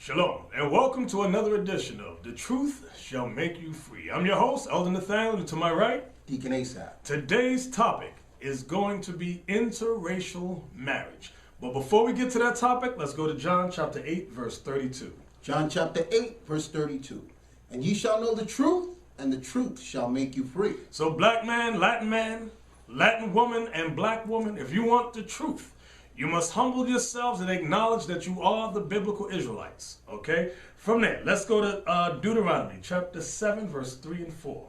Shalom, and welcome to another edition of The Truth Shall Make You Free. I'm your host, Elder Nathaniel, and to my right, Deacon Asaph. Today's topic is going to be interracial marriage. But before we get to that topic, let's go to John chapter 8, verse 32. John chapter 8, verse 32. And ye shall know the truth, and the truth shall make you free. So black man, Latin woman, and black woman, if you want the truth, you must humble yourselves and acknowledge that you are the biblical Israelites, okay? From there, let's go to Deuteronomy chapter 7, verse 3 and 4.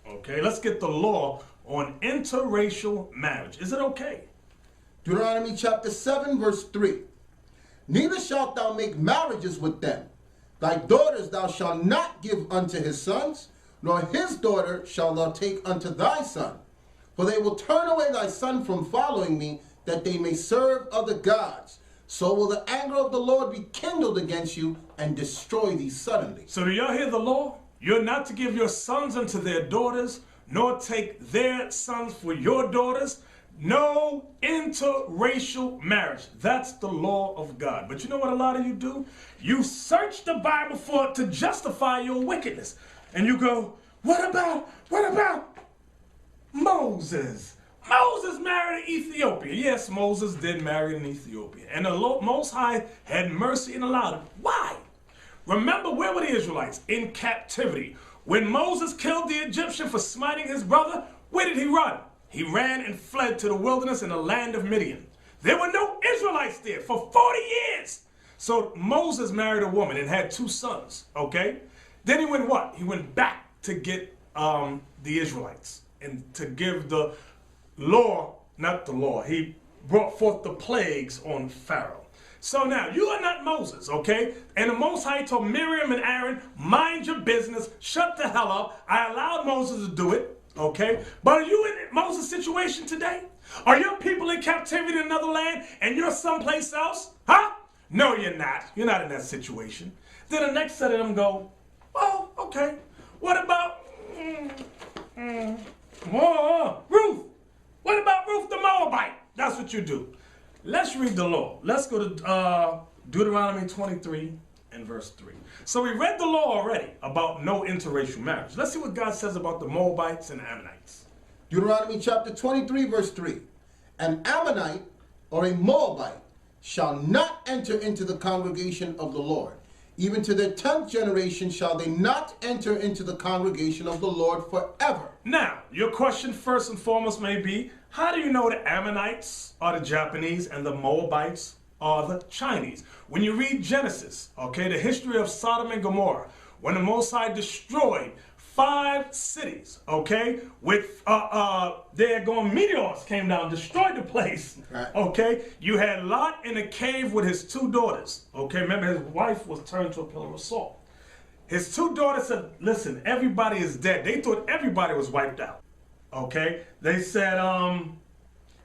Okay, let's get the law on interracial marriage. Is it okay? Deuteronomy chapter 7, verse 3. Neither shalt thou make marriages with them. Thy daughters thou shalt not give unto his sons, nor his daughter shalt thou take unto thy son. For they will turn away thy son from following me, that they may serve other gods. So will the anger of the Lord be kindled against you and destroy thee suddenly. So do y'all hear the law? You're not to give your sons unto their daughters, nor take their sons for your daughters. No interracial marriage. That's the law of God. But you know what a lot of you do? You search the Bible to justify your wickedness. And you go, what about Moses? Moses married an Ethiopian. Yes, Moses did marry an Ethiopian. And the Most High had mercy and allowed it. Why? Remember, where were the Israelites? In captivity. When Moses killed the Egyptian for smiting his brother, where did he run? He ran and fled to the wilderness in the land of Midian. There were no Israelites there for 40 years. So Moses married a woman and had 2 sons, okay? Then he went what? He went back to get the Israelites and to give the law, not the law. He brought forth the plagues on Pharaoh. So now, you are not Moses, okay? And the Most High told Miriam and Aaron, mind your business, shut the hell up. I allowed Moses to do it, okay? But are you in Moses' situation today? Are your people in captivity in another land and you're someplace else? Huh? No, you're not. You're not in that situation. Then the next set of them go, oh, okay. What about Ruth? What about Ruth the Moabite? That's what you do. Let's read the law. Let's go to Deuteronomy 23 and verse 3. So we read the law already about no interracial marriage. Let's see what God says about the Moabites and Ammonites. Deuteronomy chapter 23, verse 3. An Ammonite or a Moabite shall not enter into the congregation of the Lord. Even to their 10th generation shall they not enter into the congregation of the Lord forever. Now, your question first and foremost may be, how do you know the Ammonites are the Japanese and the Moabites are the Chinese? When you read Genesis, okay, the history of Sodom and Gomorrah, when the Most High destroyed 5 cities, okay, with meteors came down, destroyed the place, right. Okay? You had Lot in a cave with his 2 daughters, okay? Remember, his wife was turned to a pillar of salt. His 2 daughters said, listen, everybody is dead. They thought everybody was wiped out, okay? They said,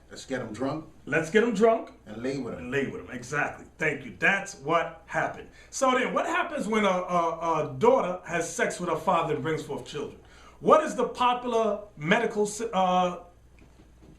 let's get them drunk. Let's get them drunk. And lay with them. And lay with them, exactly. Thank you. That's what happened. So then, what happens when a daughter has sex with her father and brings forth children? What is the popular medical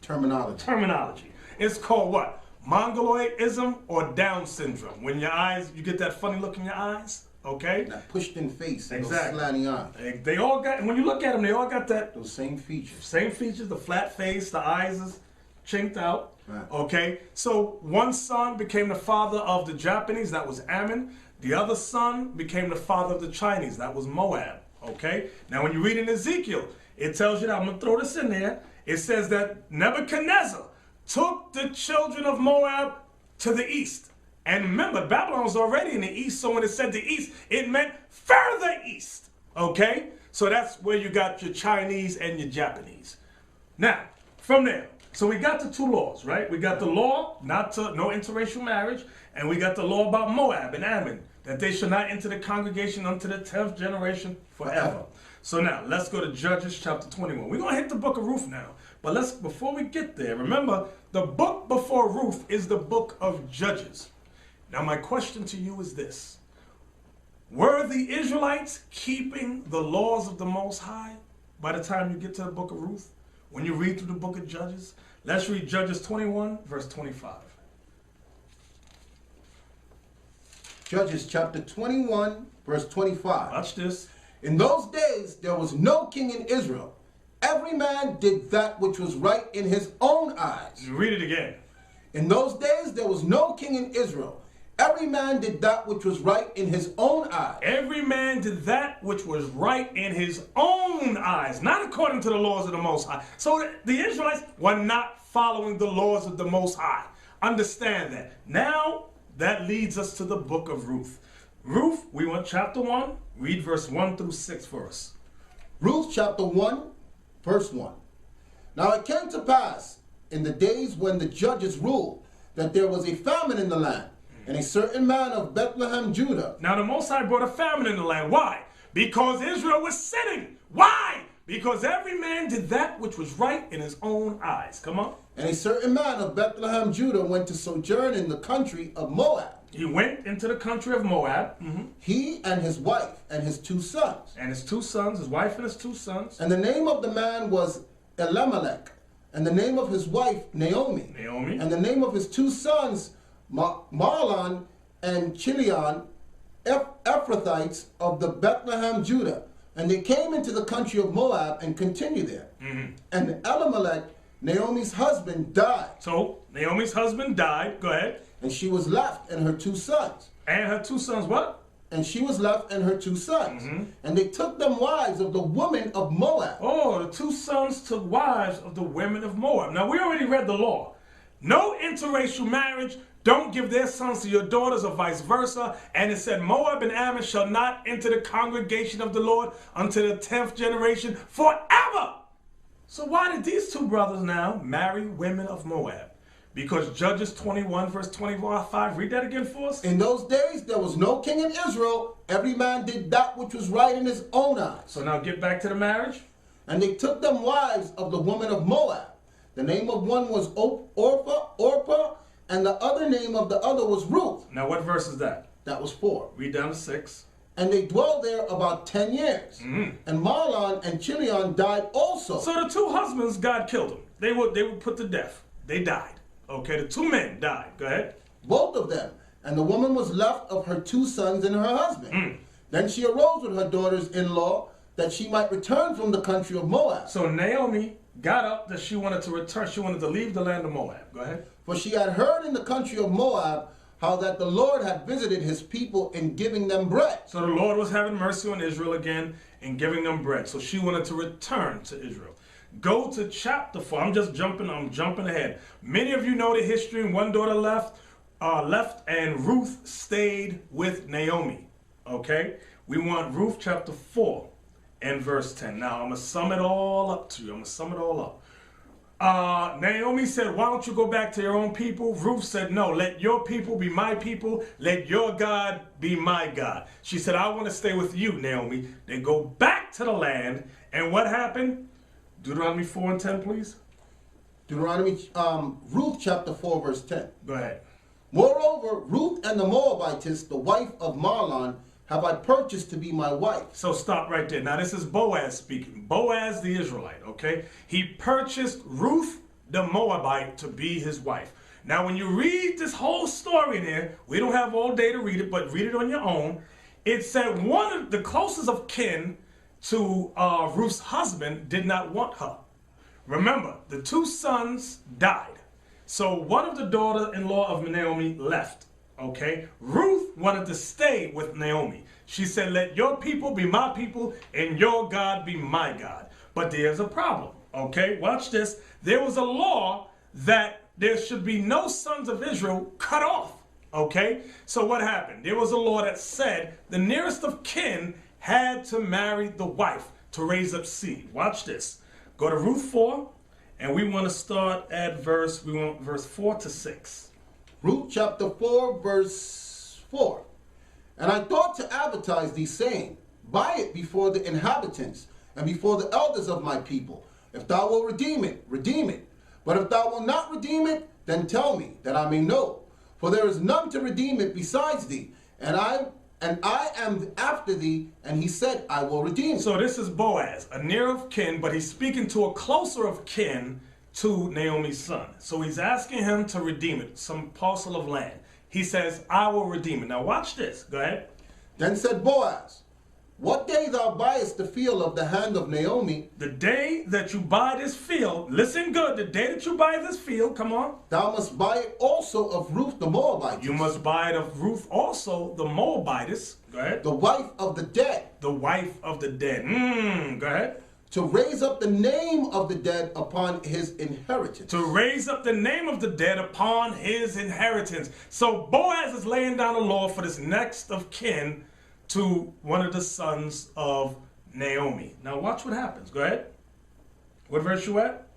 terminology? It's called what? Mongoloidism or Down syndrome. When your eyes, you get that funny look in your eyes, okay? That pushed in face, exactly. Those slanty eyes. They all got, and when you look at them, they all got that. Those same features. Same features, the flat face, the eyes is chinked out. Right. Okay, so one son became the father of the Japanese, that was Ammon. The other son became the father of the Chinese, that was Moab. Okay, now when you read in Ezekiel, it tells you that, I'm going to throw this in there, it says that Nebuchadnezzar took the children of Moab to the east. And remember, Babylon was already in the east, so when it said the east, it meant further east. Okay, so that's where you got your Chinese and your Japanese. Now, from there, so we got the 2 laws, right? We got the law, no interracial marriage, and we got the law about Moab and Ammon, that they shall not enter the congregation unto the 10th generation forever. So now, let's go to Judges chapter 21. We're going to hit the book of Ruth now. But before we get there, remember, the book before Ruth is the book of Judges. Now, my question to you is this. Were the Israelites keeping the laws of the Most High by the time you get to the book of Ruth? When you read through the book of Judges? Let's read Judges 21, verse 25. Judges chapter 21, verse 25. Watch this. In those days there was no king in Israel. Every man did that which was right in his own eyes. Read it again. In those days there was no king in Israel. Every man did that which was right in his own eyes. Every man did that which was right in his own eyes, not according to the laws of the Most High. So the Israelites were not following the laws of the Most High. Understand that. Now, that leads us to the book of Ruth. Ruth, we want chapter 1. Read verse 1 through 6 for us. Ruth chapter 1, verse 1. Now it came to pass in the days when the judges ruled that there was a famine in the land, and a certain man of Bethlehem, Judah. Now the Most High brought a famine in the land. Why? Because Israel was sinning. Why? Because every man did that which was right in his own eyes. Come on. And a certain man of Bethlehem, Judah, went to sojourn in the country of Moab. He went into the country of Moab. He and his wife and his 2 sons. And his 2 sons, his wife and his 2 sons. And the name of the man was Elimelech, and the name of his wife Naomi. And the name of his 2 sons Mahlon and Chilion, Ephrathites of the Bethlehem, Judah. And they came into the country of Moab and continued there. And Elimelech, Naomi's husband, died. So Naomi's husband died. Go ahead. And she was left and her 2 sons. And her 2 sons what? And she was left and her 2 sons. And they took them wives of the women of Moab. Oh, the 2 sons took wives of the women of Moab. Now, we already read the law. No interracial marriage. Don't give their sons to your daughters or vice versa. And it said, Moab and Ammon shall not enter the congregation of the Lord until the 10th generation forever. So why did these 2 brothers now marry women of Moab? Because Judges 21 verse 25, read that again for us. In those days there was no king in Israel. Every man did that which was right in his own eyes. So now get back to the marriage. And they took them wives of the women of Moab. The name of one was Orpah, and the other name of the other was Ruth. Now what verse is that? That was 4. Read down to 6. And they dwelled there about 10 years. And Mahlon and Chilion died also. So the 2 husbands, God killed them. They were put to death. They died. Okay, the 2 men died. Go ahead. Both of them. And the woman was left of her 2 sons and her husband. Then she arose with her daughters-in-law that she might return from the country of Moab. So Naomi got up that she wanted to return. She wanted to leave the land of Moab. Go ahead. For she had heard in the country of Moab how that the Lord had visited his people in giving them bread. So the Lord was having mercy on Israel again and giving them bread. So she wanted to return to Israel. Go to chapter 4. I'm jumping ahead. Many of you know the history. One daughter left and Ruth stayed with Naomi. Okay? We want Ruth chapter 4 and verse 10. Now, I'm going to sum it all up to you. Naomi said, why don't you go back to your own people? Ruth said, no, let your people be my people. Let your God be my God. She said, I want to stay with you, Naomi. They go back to the land. And what happened? Deuteronomy 4 and 10, please. Ruth chapter 4, verse 10. Go ahead. Moreover, Ruth and the Moabitess, the wife of Mahlon, have I purchased to be my wife. So stop right there. Now this is Boaz speaking. Boaz the Israelite, okay? He purchased Ruth the Moabite to be his wife. Now when you read this whole story in here, we don't have all day to read it, but read it on your own. It said one of the closest of kin to Ruth's husband did not want her. Remember, the 2 sons died. So one of the daughter-in-law of Naomi left. Okay, Ruth wanted to stay with Naomi. She said, let your people be my people and your God be my God. But there's a problem. Okay, watch this. There was a law that there should be no sons of Israel cut off. Okay, so what happened? There was a law that said the nearest of kin had to marry the wife to raise up seed. Watch this. Go to Ruth 4, and we want to start at verse 4 to 6. Ruth chapter 4, verse 4. And I thought to advertise thee, saying, buy it before the inhabitants and before the elders of my people. If thou wilt redeem it, redeem it. But if thou wilt not redeem it, then tell me, that I may know. For there is none to redeem it besides thee, and I am after thee. And he said, I will redeem it. So this is Boaz, a near of kin, but he's speaking to a closer of kin to Naomi's son. So he's asking him to redeem it, some parcel of land. he says, I will redeem it. Now watch this. Go ahead. Then said Boaz, what day thou buyest the field of the hand of Naomi, the day that you buy this field, listen good, the day that you buy this field, come on. thou must buy it also of Ruth the Moabitess. You must buy it of Ruth also, the Moabitess. Go ahead. The wife of the dead. The wife of the dead. Go ahead. To raise up the name of the dead upon his inheritance. To raise up the name of the dead upon his inheritance. So Boaz is laying down a law for this next of kin to one of the sons of Naomi. Now watch what happens. Go ahead. What verse you at?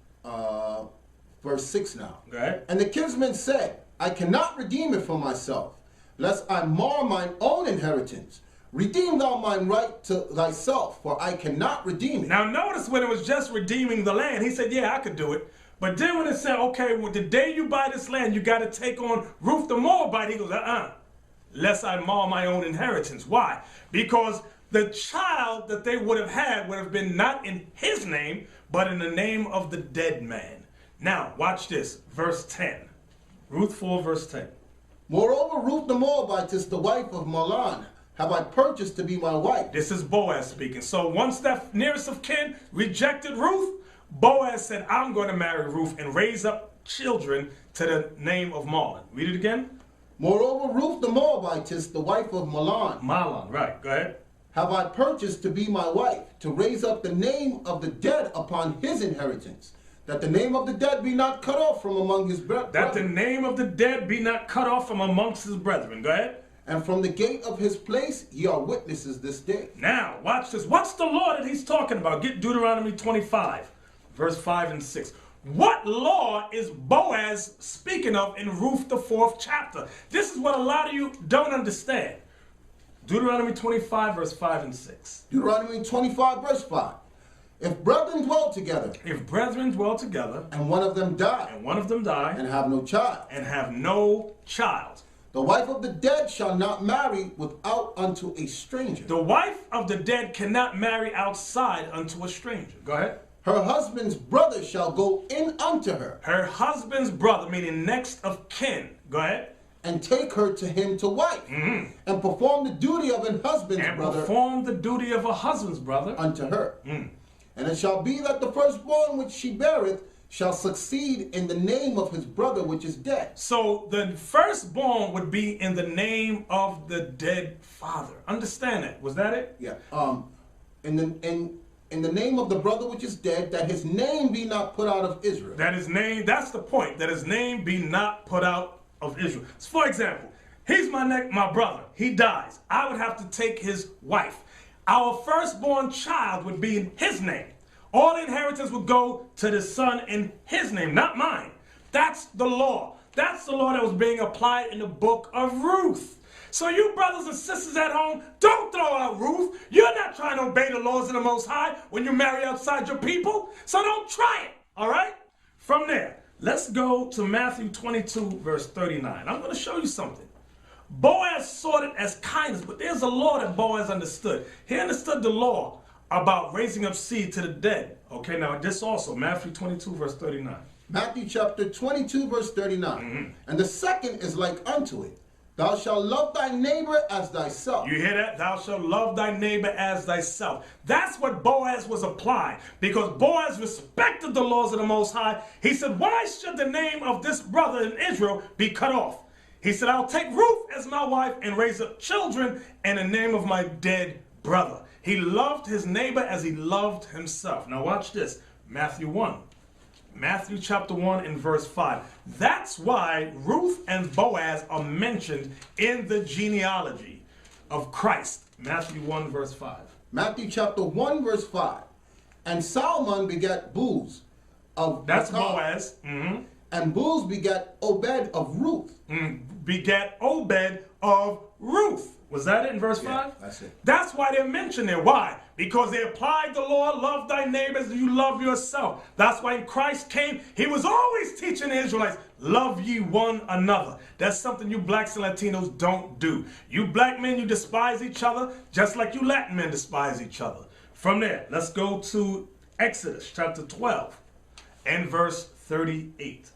Verse 6 now. Go ahead. And the kinsman said, I cannot redeem it for myself, lest I mar mine own inheritance. Redeem thou mine right to thyself, for I cannot redeem it. Now notice when it was just redeeming the land, he said, yeah, I could do it. But then when it said, okay, well, the day you buy this land, you got to take on Ruth the Moabite, he goes, lest I mar my own inheritance. Why? Because the child that they would have been not in his name, but in the name of the dead man. Now, watch this. Verse 10. Ruth 4, verse 10. Moreover, Ruth the Moabitess, the wife of Mahlon, have I purchased to be my wife. This is Boaz speaking. So once that nearest of kin rejected Ruth, Boaz said, I'm going to marry Ruth and raise up children to the name of Mahlon. Read it again. Moreover, Ruth the Moabitess, the wife of Mahlon. Mahlon, right. Go ahead. Have I purchased to be my wife, to raise up the name of the dead upon his inheritance, that the name of the dead be not cut off from among his brethren. That the name of the dead be not cut off from amongst his brethren. Go ahead. And from the gate of his place ye are witnesses this day. Now, watch this. What's the law that he's talking about? Get Deuteronomy 25, verse 5 and 6. What law is Boaz speaking of in Ruth, the 4th chapter? This is what a lot of you don't understand. Deuteronomy 25, verse 5 and 6. Deuteronomy 25, verse 5. If brethren dwell together, if brethren dwell together, and one of them die, and have no child, the wife of the dead shall not marry without unto a stranger. The wife of the dead cannot marry outside unto a stranger. Go ahead. Her husband's brother shall go in unto her. Her husband's brother, meaning next of kin. Go ahead. And take her to him to wife. And perform the duty of an husband's brother. Perform the duty of a husband's brother. Unto her. And it shall be that the firstborn which she beareth shall succeed in the name of his brother which is dead. So the firstborn would be in the name of the dead father. Understand that? Was that it? Yeah. In the name of the brother which is dead, that his name be not put out of Israel. That his name, that's the point, that his name be not put out of Israel. So for example, he's my brother. He dies. I would have to take his wife. Our firstborn child would be in his name. All inheritance would go to the son in his name, not mine. That's the law. That's the law that was being applied in the book of Ruth. So you brothers and sisters at home, don't throw out Ruth. You're not trying to obey the laws of the Most High when you marry outside your people. So don't try it, all right? From there, let's go to Matthew 22, verse 39. I'm going to show you something. Boaz saw it as kindness, but there's a law that Boaz understood. He understood the law about raising up seed to the dead. Okay, now this also, Matthew 22, verse 39. Matthew chapter 22, verse 39. And the second is like unto it. Thou shalt love thy neighbor as thyself. You hear that? Thou shalt love thy neighbor as thyself. That's what Boaz was applying. Because Boaz respected the laws of the Most High. He said, why should the name of this brother in Israel be cut off? He said, I'll take Ruth as my wife and raise up children in the name of my dead brother. He loved his neighbor as he loved himself. Now watch this. Matthew 1. Matthew chapter 1 and verse 5. That's why Ruth and Boaz are mentioned in the genealogy of Christ. Matthew 1 verse 5. Matthew chapter 1 verse 5. And Salmon begat Booz of That's Boaz. Boaz. And Booz begat Obed of Ruth. Begat Obed of Ruth. Was that it in verse 5? That's it. That's why they're mentioned there. Why? Because they applied the law, love thy neighbor as you love yourself. That's why when Christ came, he was always teaching the Israelites, love ye one another. That's something you blacks and Latinos don't do. You black men, you despise each other, just like you Latin men despise each other. From there, let's go to Exodus chapter 12 and verse 38.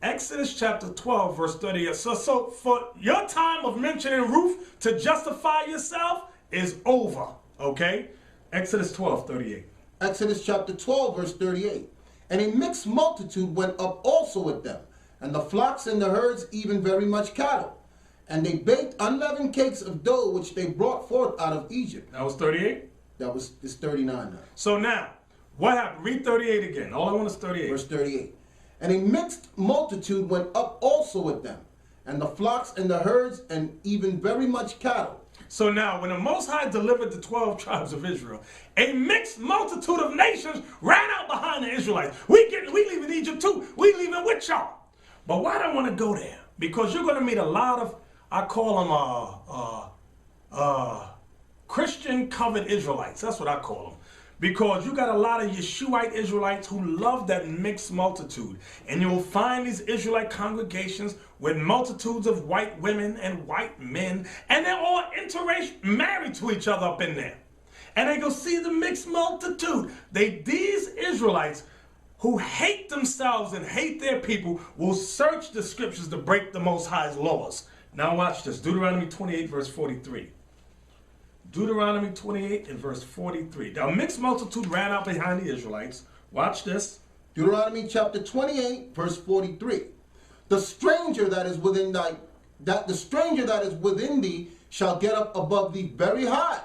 Exodus chapter 12, verse 38. So for your time of mentioning Ruth to justify yourself is over, okay? Exodus 12, 38. Exodus chapter 12, verse 38. And a mixed multitude went up also with them, and the flocks and the herds, even very much cattle. And they baked unleavened cakes of dough, which they brought forth out of Egypt. That was 38? It's 39 now. So now, what happened? Read 38 again. All I want is 38. Verse 38. And a mixed multitude went up also with them, and the flocks and the herds, and even very much cattle. So now, when the Most High delivered the 12 tribes of Israel, a mixed multitude of nations ran out behind the Israelites. We leaving Egypt too. We leaving with y'all. But why do I want to go there? Because you're going to meet a lot of, I call them Christian covered Israelites. That's what I call them. Because you got a lot of Yeshuite Israelites who love that mixed multitude. And you'll find these Israelite congregations with multitudes of white women and white men. And they're all interracial, married to each other up in there. And they go see the mixed multitude. These Israelites who hate themselves and hate their people will search the scriptures to break the Most High's laws. Now watch this. Deuteronomy 28, verse 43. Deuteronomy 28 and verse 43. Now, a mixed multitude ran out behind the Israelites. Watch this. Deuteronomy chapter 28, verse 43. The stranger that is within thee shall get up above thee very high,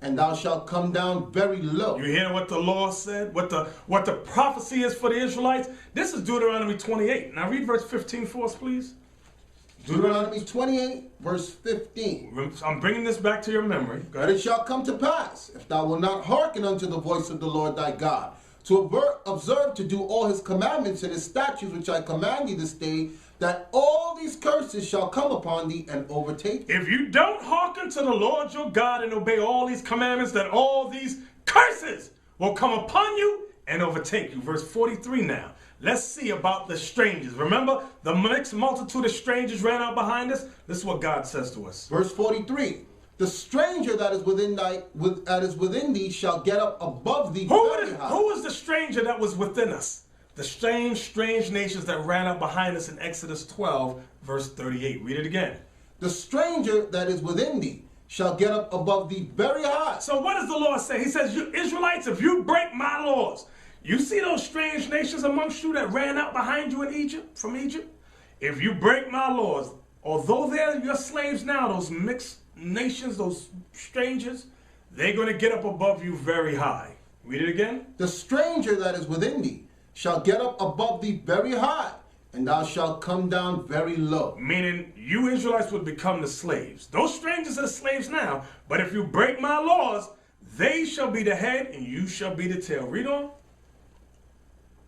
and thou shalt come down very low. You hear what the law said? What the prophecy is for the Israelites? This is Deuteronomy 28. Now read verse 15 for us, please. Deuteronomy 28, verse 15. I'm bringing this back to your memory. But it shall come to pass, if thou wilt not hearken unto the voice of the Lord thy God, to observe to do all his commandments and his statutes which I command thee this day, that all these curses shall come upon thee and overtake thee. If you don't hearken to the Lord your God and obey all these commandments, then all these curses will come upon you and overtake you. Verse 43 now. Let's see about the strangers. Remember, the mixed multitude of strangers ran out behind us? This is what God says to us. Verse 43. The stranger that is within thee shall get up above thee very high. Who is the stranger that was within us? The strange nations that ran out behind us in Exodus 12, verse 38. Read it again. The stranger that is within thee shall get up above thee very high. So what does the Lord say? He says, you Israelites, if you break my laws, you see those strange nations amongst you that ran out behind you in Egypt, from Egypt? If you break my laws, although they're your slaves now, those mixed nations, those strangers, they're going to get up above you very high. Read it again. The stranger that is within thee shall get up above thee very high, and thou shalt come down very low. Meaning you Israelites would become the slaves. Those strangers are the slaves now, but if you break my laws, they shall be the head and you shall be the tail. Read on.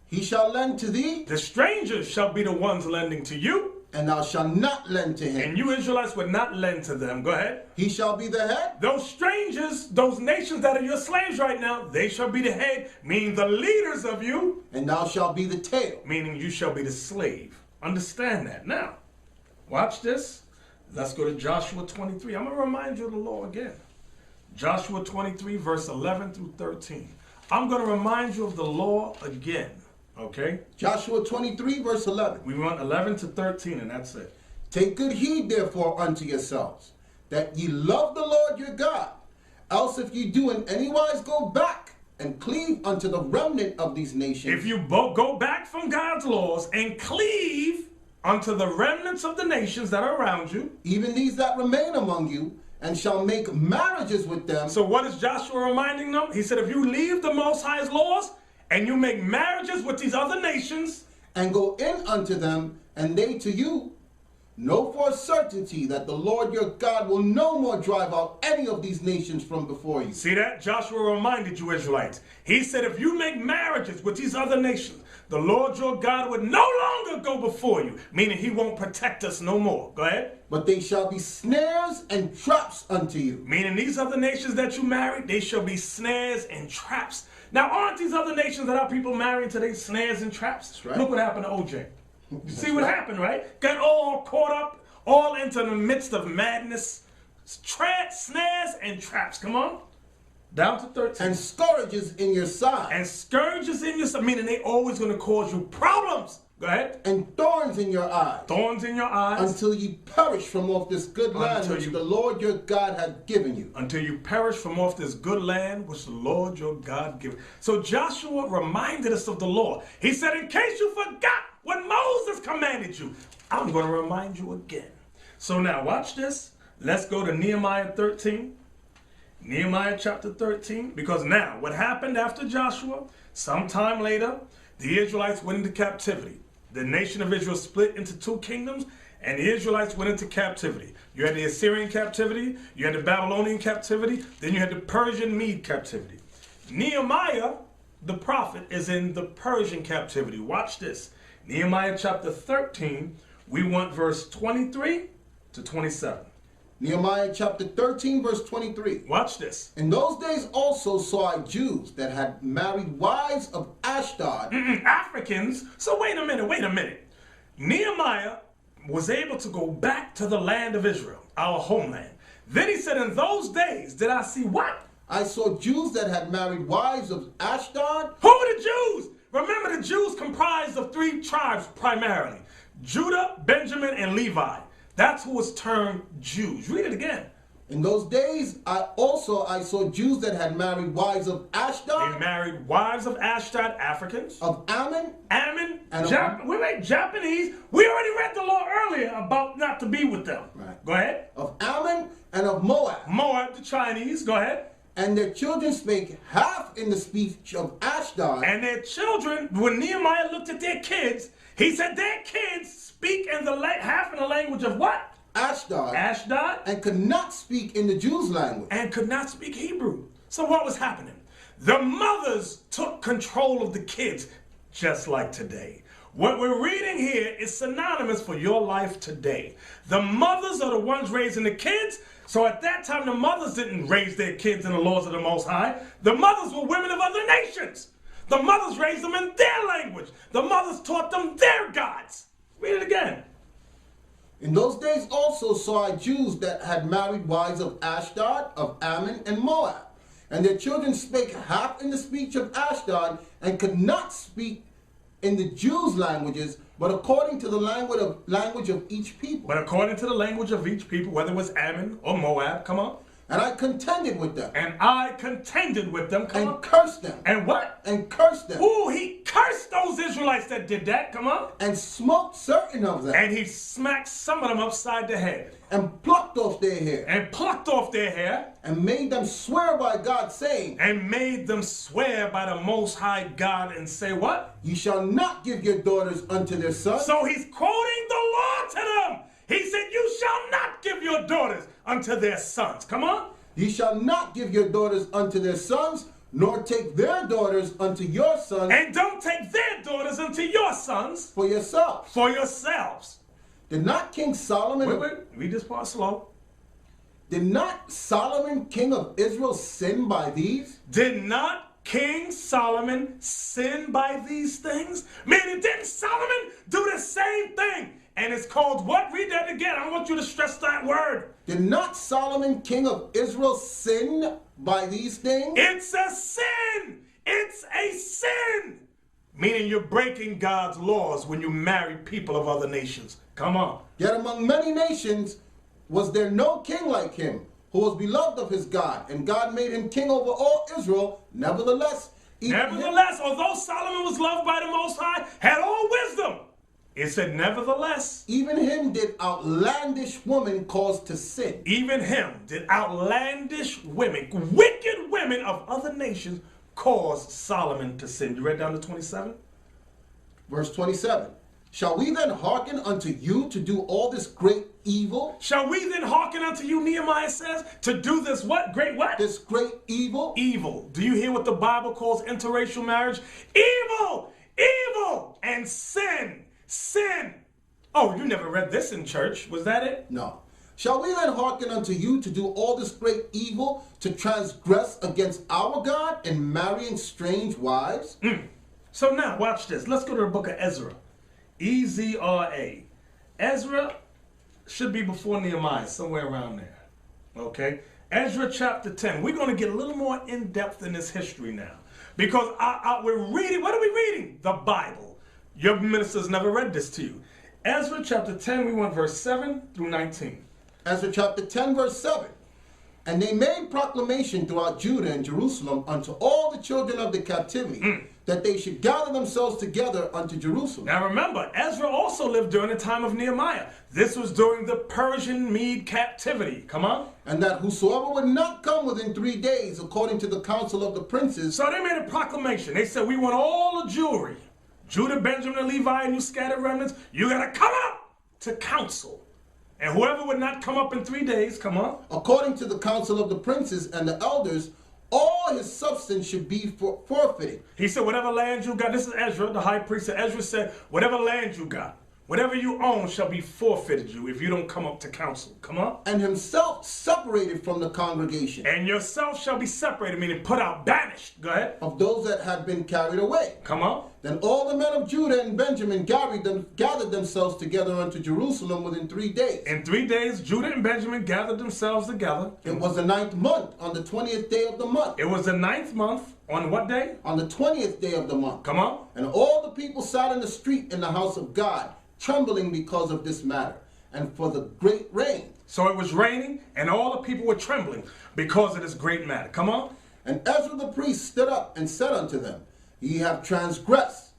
He shall lend to thee. The strangers shall be the ones lending to you. And thou shalt not lend to him. And you Israelites would not lend to them. Go ahead. He shall be the head. Those strangers, those nations that are your slaves right now, they shall be the head, meaning the leaders of you. And thou shalt be the tail. Meaning you shall be the slave. Understand that. Now, watch this. Let's go to Joshua 23. I'm going to remind you of the law again. Joshua 23, verse 11 through 13. I'm going to remind you of the law again. Okay? Joshua 23, verse 11. We want 11 to 13, and that's it. Take good heed, therefore, unto yourselves, that ye love the Lord your God. Else if ye do in any wise go back and cleave unto the remnant of these nations. If you go back from God's laws and cleave unto the remnants of the nations that are around you. Even these that remain among you, and shall make marriages with them. So what is Joshua reminding them? He said, if you leave the Most High's laws, and you make marriages with these other nations, and go in unto them, and they to you, know for a certainty that the Lord your God will no more drive out any of these nations from before you. See that? Joshua reminded you Israelites. He said, if you make marriages with these other nations, the Lord your God would no longer go before you, meaning he won't protect us no more. Go ahead. But they shall be snares and traps unto you. Meaning these other nations that you married, they shall be snares and traps. Now, aren't these other nations that our people marrying today snares and traps? That's right. Look what happened to OJ. You see what happened, right? Got all caught up, all into the midst of madness. Snares and traps. Come on. Down to 13. And scourges in your side. And scourges in your side, meaning they always going to cause you problems. Go Go ahead. And thorns in your eyes. Thorns in your eyes. Until ye perish from off this good land which the Lord your God hath given you. Until you perish from off this good land which the Lord your God given. So Joshua reminded us of the law. He said, in case you forgot what Moses commanded you, I'm going to remind you again. So now watch this. Let's go to Nehemiah 13. Nehemiah chapter 13. Because now what happened after Joshua, sometime later, the Israelites went into captivity. The nation of Israel split into two kingdoms, and the Israelites went into captivity. You had the Assyrian captivity, you had the Babylonian captivity, then you had the Persian Mede captivity. Nehemiah, the prophet, is in the Persian captivity. Watch this. Nehemiah chapter 13, we want verse 23 to 27. Nehemiah chapter 13, verse 23. Watch this. In those days also saw I Jews that had married wives of Ashdod. Africans? So wait a minute. Nehemiah was able to go back to the land of Israel, our homeland. Then he said, in those days did I see what? I saw Jews that had married wives of Ashdod. Who are the Jews? Remember, the Jews comprised of three tribes primarily: Judah, Benjamin, and Levi. That's who was termed Jews. Read it again. In those days, I saw Jews that had married wives of Ashdod. They married wives of Ashdod, Africans. Of Ammon. And Japanese. We already read the law earlier about not to be with them. Right. Go ahead. Of Ammon and of Moab. Moab, the Chinese. Go ahead. And their children spake half in the speech of Ashdod. And their children, when Nehemiah looked at their kids, he said their kids speak in the half in the language of what? Ashdod. And could not speak in the Jews' language. And could not speak Hebrew. So what was happening? The mothers took control of the kids, just like today. What we're reading here is synonymous for your life today. The mothers are the ones raising the kids. So at that time, the mothers didn't raise their kids in the laws of the Most High. The mothers were women of other nations. The mothers raised them in their language. The mothers taught them their gods. Read it again. In those days also saw I Jews that had married wives of Ashdod, of Ammon, and Moab. And their children spake half in the speech of Ashdod, and could not speak in the Jews' languages, but according to the language of each people. But according to the language of each people, whether it was Ammon or Moab, come on. And I contended with them. Come on. Cursed them. And what? And cursed them. Ooh, he cursed those Israelites that did that, come on. And smote certain of them. And he smacked some of them upside the head. And plucked off their hair. And made them swear by God, saying. And made them swear by the Most High God and say what? You shall not give your daughters unto their sons. So he's quoting the law to them. He said, you shall not give your daughters unto their sons. Come on. You shall not give your daughters unto their sons, nor take their daughters unto your sons. And don't take their daughters unto your sons. For yourselves. For yourselves. Did not King Solomon... Wait. Read this part slow. Did not Solomon, king of Israel, sin by these? Did not King Solomon sin by these things? Meaning, didn't Solomon do the same thing? And it's called what? Read that again. I want you to stress that word. Did not Solomon, king of Israel, sin by these things? It's a sin. It's a sin. Meaning you're breaking God's laws when you marry people of other nations. Come on. Yet among many nations was there no king like him, who was beloved of his God, and God made him king over all Israel. Nevertheless, although Solomon was loved by the Most High, had all wisdom, it said, nevertheless, even him did outlandish women cause to sin. Even him did outlandish women, wicked women of other nations, cause Solomon to sin. You read down to 27? Verse 27. Shall we then hearken unto you to do all this great evil? Shall we then hearken unto you, Nehemiah says, to do this what? Great what? This great evil? Evil. Do you hear what the Bible calls interracial marriage? Evil! Evil! And sin! Sin. Oh, you never read this in church. Was that it? No. Shall we then hearken unto you to do all this great evil, to transgress against our God in marrying strange wives? So now, watch this. Let's go to the book of Ezra. Ezra. Ezra should be before Nehemiah, somewhere around there. Okay? Ezra chapter 10. We're going to get a little more in-depth in this history now. Because we're reading, what are we reading? The Bible. Your ministers never read this to you. Ezra chapter 10, we want verse 7 through 19. Ezra chapter 10, verse 7. And they made proclamation throughout Judah and Jerusalem unto all the children of the captivity, that they should gather themselves together unto Jerusalem. Now remember, Ezra also lived during the time of Nehemiah. This was during the Persian Mede captivity. Come on. And that whosoever would not come within 3 days, according to the counsel of the princes. So they made a proclamation. They said, we want all the Jewry, Judah, Benjamin, and Levi, and you scattered remnants, you got to come up to council. And whoever would not come up in 3 days, come on. According to the counsel of the princes and the elders, all his substance should be forfeited. He said, whatever land you got, this is Ezra, the high priest. Ezra said, whatever land you got, whatever you own shall be forfeited you if you don't come up to council. Come on. And himself separated from the congregation. And yourself shall be separated, meaning put out, banished. Go ahead. Of those that had been carried away. Come on. Then all the men of Judah and Benjamin gathered themselves together unto Jerusalem within 3 days. In 3 days, Judah and Benjamin gathered themselves together. It was the 9th month, on the 20th day of the month. It was the 9th month, on what day? On the 20th day of the month. Come on. And all the people sat in the street in the house of God, trembling because of this matter, and for the great rain. So it was raining, and all the people were trembling because of this great matter. Come on. And Ezra the priest stood up and said unto them, Ye have transgressed,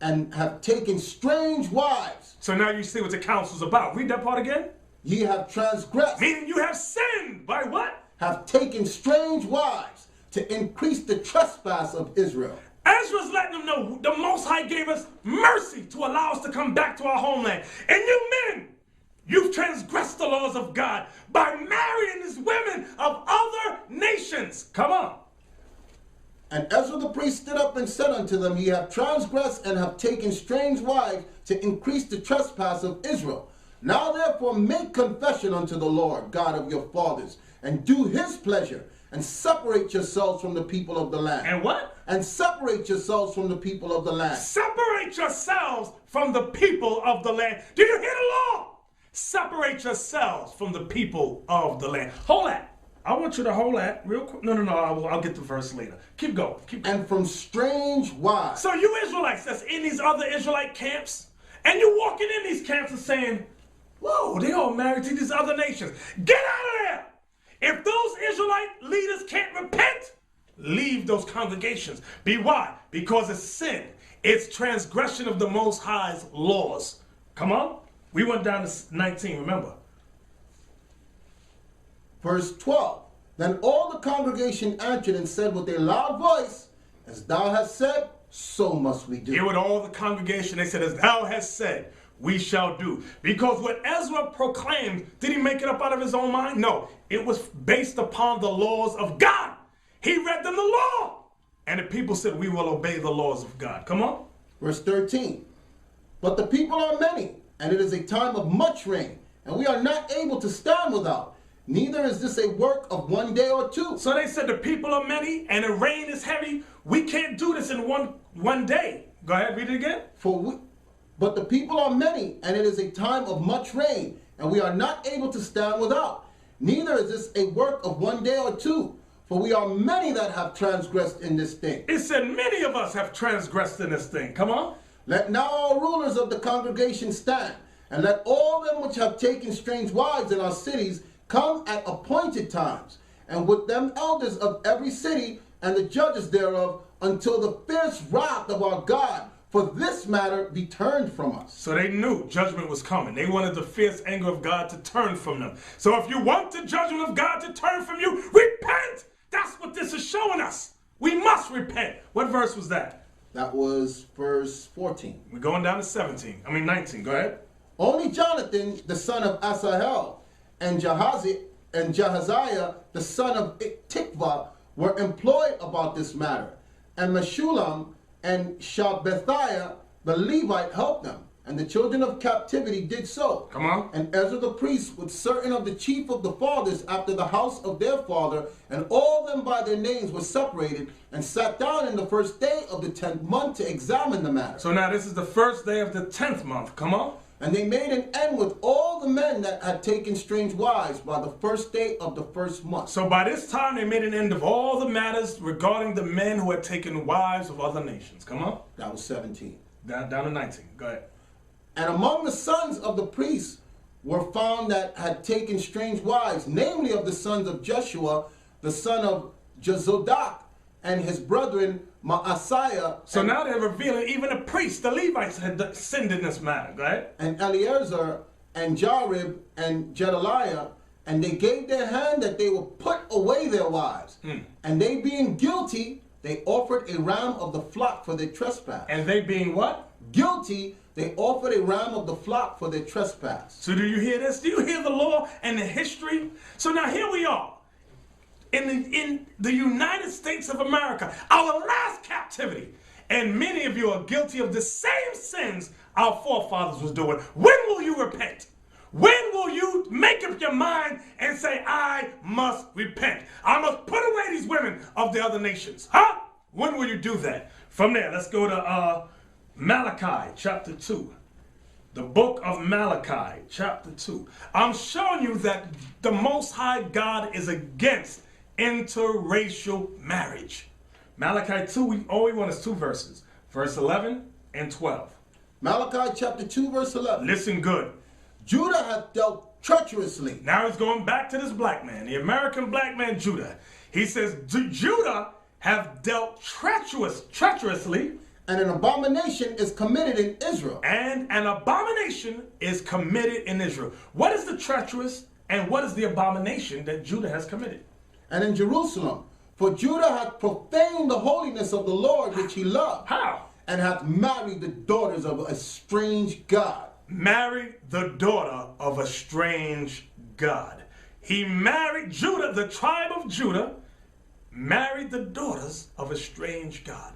and have taken strange wives. So now you see what the council's about. Read that part again. Ye have transgressed. Meaning you have sinned. By what? Have taken strange wives to increase the trespass of Israel. Ezra's letting them know the Most High gave us mercy to allow us to come back to our homeland. And you men, you've transgressed the laws of God by marrying these women of other nations. Come on. And Ezra the priest stood up and said unto them, Ye have transgressed and have taken strange wives to increase the trespass of Israel. Now therefore make confession unto the Lord God of your fathers, and do his pleasure, and separate yourselves from the people of the land. And what? And separate yourselves from the people of the land. Separate yourselves from the people of the land. Do you hear the law? Separate yourselves from the people of the land. Hold that. I want you to hold that real quick. No, I'll get the verse later. Keep going. And from strange wives. So you Israelites that's in these other Israelite camps, and you walking in these camps and saying, whoa, they all married to these other nations. Get out of there. If those Israelite leaders can't repent, leave those congregations. Why? Because it's sin. It's transgression of the Most High's laws. Come on. We went down to 19, remember. Verse 12. Then all the congregation answered and said with a loud voice, As thou hast said, so must we do. Here with all the congregation, they said, As thou hast said, we shall do. Because what Ezra proclaimed, did he make it up out of his own mind? No, it was based upon the laws of God. He read them the law. And the people said, we will obey the laws of God. Come on. Verse 13. But the people are many, and it is a time of much rain, and we are not able to stand without. Neither is this a work of 1 day or 2. So they said the people are many, and the rain is heavy. We can't do this in one day. Go ahead, read it again. But the people are many, and it is a time of much rain, and we are not able to stand without. Neither is this a work of 1 day or 2, for we are many that have transgressed in this thing. It said many of us have transgressed in this thing. Come on. Let now all rulers of the congregation stand, and let all them which have taken strange wives in our cities come at appointed times, and with them elders of every city and the judges thereof, until the fierce wrath of our God for this matter be turned from us. So they knew judgment was coming. They wanted the fierce anger of God to turn from them. So if you want the judgment of God to turn from you, repent. That's what this is showing us. We must repent. What verse was that? That was verse 14. We're going down to 19. Go ahead. Only Jonathan, the son of Asahel, and Jahaziah, the son of Tikvah, were employed about this matter. And Meshullam and Shabbethiah, the Levite, helped them. And the children of captivity did so. Come on. And Ezra the priest, with certain of the chief of the fathers after the house of their father, and all them by their names were separated, and sat down in the first day of the 10th month to examine the matter. So now this is the first day of the 10th month. Come on. And they made an end with all the men that had taken strange wives by the first day of the first month. So by this time they made an end of all the matters regarding the men who had taken wives of other nations. Come on. That was 17. Down to 19. Go ahead. And among the sons of the priests were found that had taken strange wives, namely of the sons of Jeshua, the son of Jezodak, and his brethren Maaseiah. So now they're revealing even the priests, the Levites, had sinned in this matter. Go ahead. And Eleazar and Jarib and Gedaliah, and they gave their hand that they would put away their wives. And they being guilty, they offered a ram of the flock for their trespass. And they being what? Guilty, they offered a ram of the flock for their trespass. So do you hear this? Do you hear the law and the history? So now here we are. In the United States of America, our last captivity. And many of you are guilty of the same sins our forefathers was doing. When will you repent? When will you make up your mind and say, I must repent? I must put away these women of the other nations. Huh? When will you do that? From there, let's go to Malachi chapter 2. The book of Malachi chapter 2. I'm showing you that the Most High God is against interracial marriage. Malachi 2, all we want is 2 verses. Verse 11 and 12. Malachi chapter 2 verse 11. Listen good. Judah hath dealt treacherously. Now he's going back to this black man, the American black man Judah. He says, Judah have dealt treacherously. And an abomination is committed in Israel. And an abomination is committed in Israel. What is the treacherous and what is the abomination that Judah has committed? And in Jerusalem, for Judah hath profaned the holiness of the Lord which he loved. How? And hath married the daughters of a strange God. Married the daughter of a strange God. He married Judah, the tribe of Judah, married the daughters of a strange God.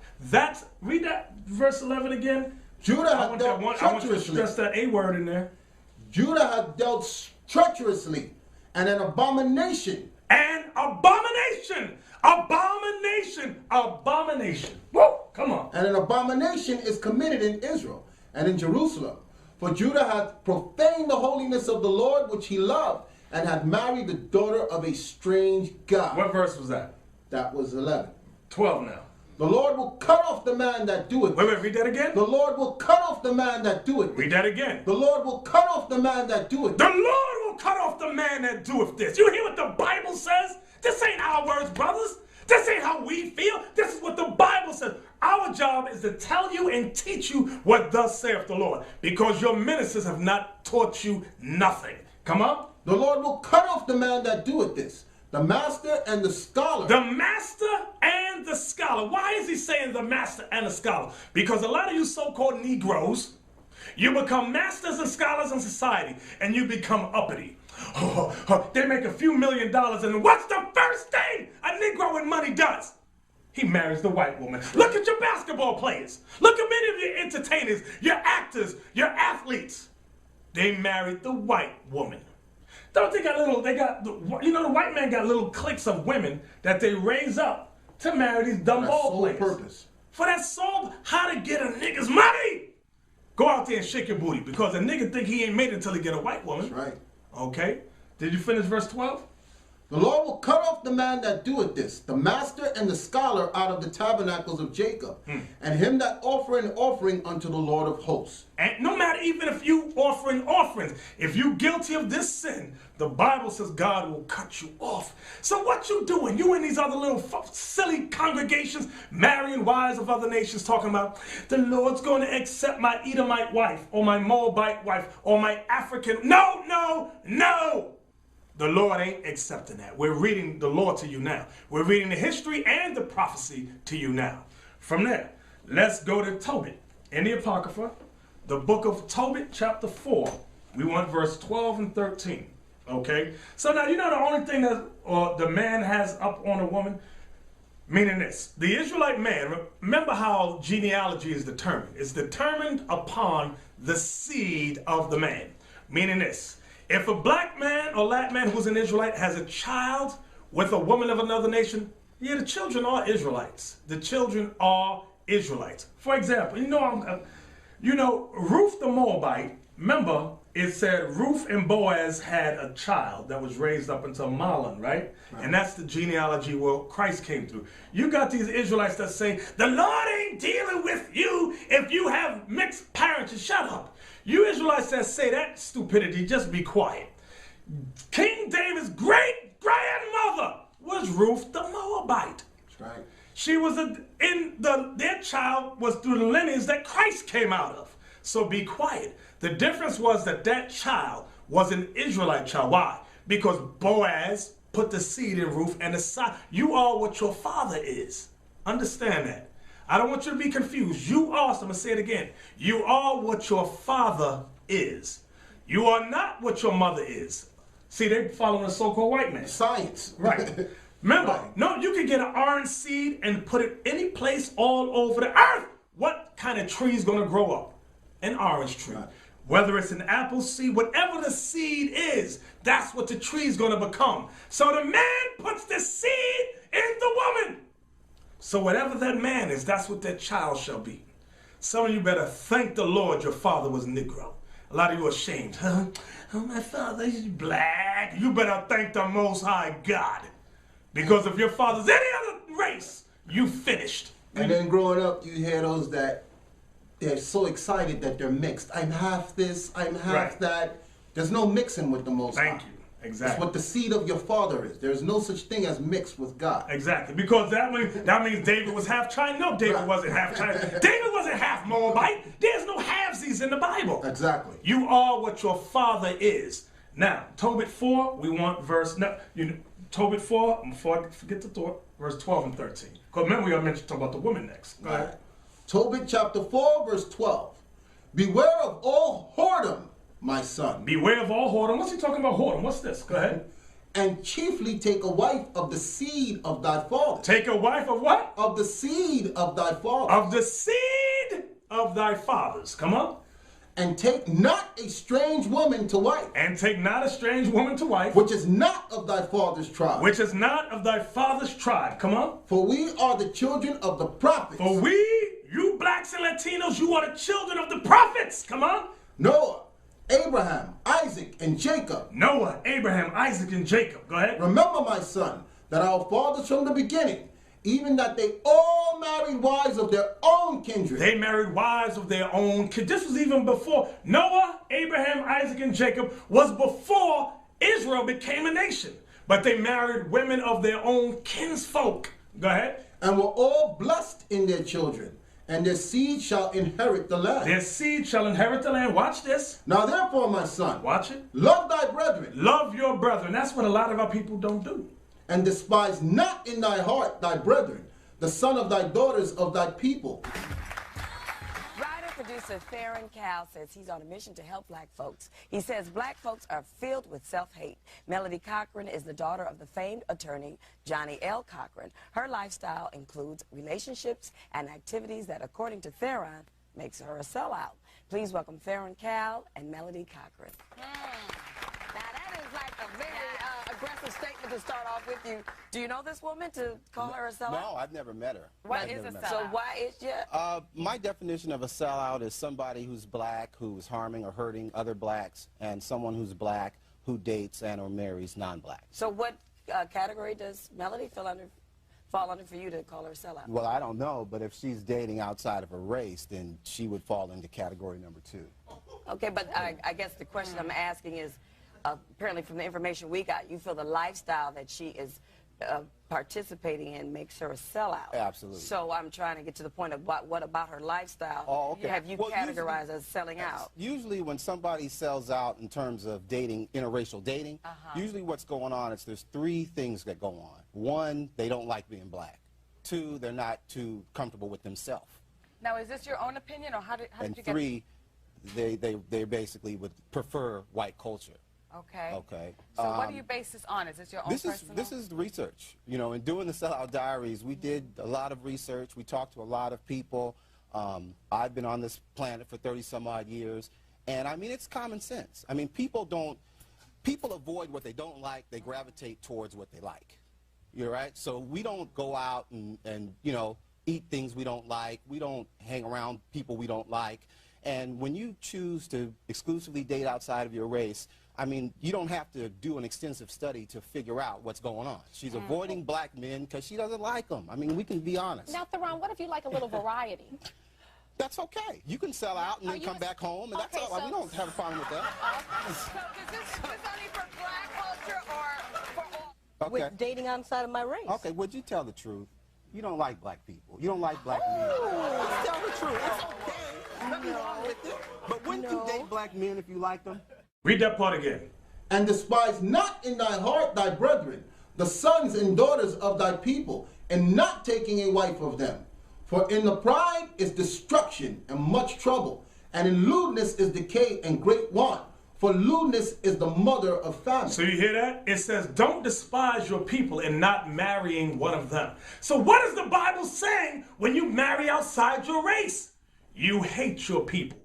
Read that verse 11 again. Judah hath dealt treacherously. I want you to stress that A word in there. Judah hath dealt treacherously, and an abomination. An abomination. Abomination. Abomination. Whoa, come on. And an abomination is committed in Israel and in Jerusalem. For Judah hath profaned the holiness of the Lord which he loved, and hath married the daughter of a strange God. What verse was that? That was 11. 12 now. The Lord will cut off the man that doeth. Wait, read that again. The Lord will cut off the man that doeth. Read that again. The Lord will cut off the man that doeth. The Lord will cut off the man that doeth this. You hear what the Bible says? This ain't our words, brothers. This ain't how we feel. This is what the Bible says. Our job is to tell you and teach you what thus saith the Lord, because your ministers have not taught you nothing. Come on. The Lord will cut off the man that doeth this, the master and the scholar. The master and the scholar. Why is he saying the master and the scholar? Because a lot of you so-called Negroes, you become masters and scholars in society, and you become uppity. They make a few $1 million, and what's the first thing a Negro with money does? He marries the white woman. Look at your basketball players. Look at many of your entertainers, your actors, your athletes. They married the white woman. Don't they got the white man got little cliques of women that they raise up to marry these dumb ball players. Purpose. For that sole, how to get a nigga's money. Go out there and shake your booty, because a nigga think he ain't made it until he get a white woman. That's right. Okay. Did you finish verse 12? The Lord will cut off the man that doeth this, the master and the scholar out of the tabernacles of Jacob, and him that offer an offering unto the Lord of hosts. And no matter even if you offering offerings, if you guilty of this sin, the Bible says God will cut you off. So what you doing? You in these other little silly congregations, marrying wives of other nations, talking about the Lord's going to accept my Edomite wife, or my Moabite wife, or my African. No, no, no. The Lord ain't accepting that. We're reading the law to you now. We're reading the history and the prophecy to you now. From there, let's go to Tobit in the Apocrypha, the book of Tobit, chapter 4. We want verse 12 and 13. Okay? So now, you know the only thing that the man has up on a woman? Meaning this. The Israelite man, remember how genealogy is determined. It's determined upon the seed of the man. Meaning this. If a black man or Latin man who's an Israelite has a child with a woman of another nation, yeah, the children are Israelites. The children are Israelites. For example, Ruth the Moabite, remember, it said Ruth and Boaz had a child that was raised up until Mahlon, right? And that's the genealogy where Christ came through. You got these Israelites that say, the Lord ain't dealing with you if you have mixed parents. Shut up. You Israelites that say that stupidity, just be quiet. King David's great-grandmother was Ruth the Moabite. That's right. She was their child was through the lineage that Christ came out of. So be quiet. The difference was that child was an Israelite child. Why? Because Boaz put the seed in Ruth and the son. You are what your father is. Understand that. I don't want you to be confused. You are, so I'm going to say it again. You are what your father is. You are not what your mother is. See, they're following a so-called white man. Science. Right. Remember, Right. no, you can get an orange seed and put it any place all over the earth. What kind of tree is going to grow up? An orange tree. Right. Whether it's an apple seed, whatever the seed is, that's what the tree is going to become. So the man puts the seed in the woman. So whatever that man is, that's what that child shall be. Some of you better thank the Lord your father was Negro. A lot of you are ashamed. Huh? Oh, my father is black. You better thank the Most High God. Because if your father's any other race, you finished. And then growing up, you hear those that they're so excited that they're mixed. I'm half this, I'm half Right. that. There's no mixing with the Most High. Thank you. Exactly. It's what the seed of your father is. There's no such thing as mixed with God. Exactly. Because that means David was half Chinese. No, David wasn't half Chinese. David wasn't half Moabite. There's no halvesies in the Bible. Exactly. You are what your father is. Now, Tobit 4, we want verse, Tobit 4, before I forget the thought, verse 12 and 13. Because remember we are mentioned talk about the woman next. Go ahead. Tobit chapter 4, verse 12. Beware of all whoredom, my son. Beware of all whoredom. What's he talking about whoredom? What's this? Go ahead. And chiefly take a wife of the seed of thy father. Take a wife of what? Of the seed of thy father. Of the seed of thy fathers. Come on. And take not a strange woman to wife. And take not a strange woman to wife. Which is not of thy father's tribe. Which is not of thy father's tribe. Come on. For we are the children of the prophets. For we, you blacks and Latinos, you are the children of the prophets. Come on. Noah, Abraham, Isaac, and Jacob. Noah, Abraham, Isaac, and Jacob. Go ahead. Remember, my son, that our fathers from the beginning, even that they all married wives of their own kindred. They married wives of their own kindred. This was even before Noah, Abraham, Isaac, and Jacob was before Israel became a nation. But they married women of their own kinsfolk. Go ahead. And were all blessed in their children, and their seed shall inherit the land. Their seed shall inherit the land. Watch this. Now therefore, my son, Watch it. love thy brethren. Love your brethren. That's what a lot of our people don't do. And despise not in thy heart thy brethren, the son of thy daughters of thy people. Writer-producer Theron Cal says he's on a mission to help black folks. He says black folks are filled with self-hate. Melody Cochran is the daughter of the famed attorney Johnny L. Cochran. Her lifestyle includes relationships and activities that, according to Theron, makes her a sellout. Please welcome Theron Cal and Melody Cochran. Now that is like a very aggressive statement to start off with you. Do you know this woman to call her a sellout? No, I've never met her. What is a sellout? So why is my definition of a sellout is somebody who's black, who's harming or hurting other blacks, and someone who's black who dates and or marries non-black. So what category does Melody fall under for you to call her a sellout? Well, I don't know, but if she's dating outside of her race, then she would fall into category number 2. Okay, but I guess the question I'm asking is, apparently from the information we got, you feel the lifestyle that she is participating in makes her a sellout. Absolutely. So I'm trying to get to the point of what about her lifestyle have you categorized as selling out? Usually when somebody sells out in terms of dating, interracial dating, usually what's going on is there's 3 things that go on. 1, they don't like being black. 2, they're not too comfortable with themselves. Now, is this your own opinion, or how did you get... 3, they basically would prefer white culture. Okay. Okay. So what do you base this on? Is this your own personal? This is the research. You know, in doing the Sellout Diaries, we did a lot of research. We talked to a lot of people. I've been on this planet for 30-some-odd years. And, I mean, it's common sense. I mean, people avoid what they don't like. They gravitate towards what they like. You're right? So we don't go out and you know, eat things we don't like. We don't hang around people we don't like. And when you choose to exclusively date outside of your race, I mean, you don't have to do an extensive study to figure out what's going on. She's avoiding black men because she doesn't like them. I mean, we can be honest. Now, Theron, what if you like a little variety? That's okay. You can sell out and then come back home, and that's all. So we don't have a problem with that. So is this only for black culture or for all? Okay. With dating outside of my race. Okay, would you tell the truth? You don't like black people. You don't like black men. Let's tell the truth. It's okay. There's nothing wrong with it. But wouldn't you date black men if you liked them? Read that part again. And despise not in thy heart thy brethren, the sons and daughters of thy people, and not taking a wife of them. For in the pride is destruction and much trouble, and in lewdness is decay and great want. For lewdness is the mother of famine. So you hear that? It says, don't despise your people in not marrying one of them. So what is the Bible saying when you marry outside your race? You hate your people.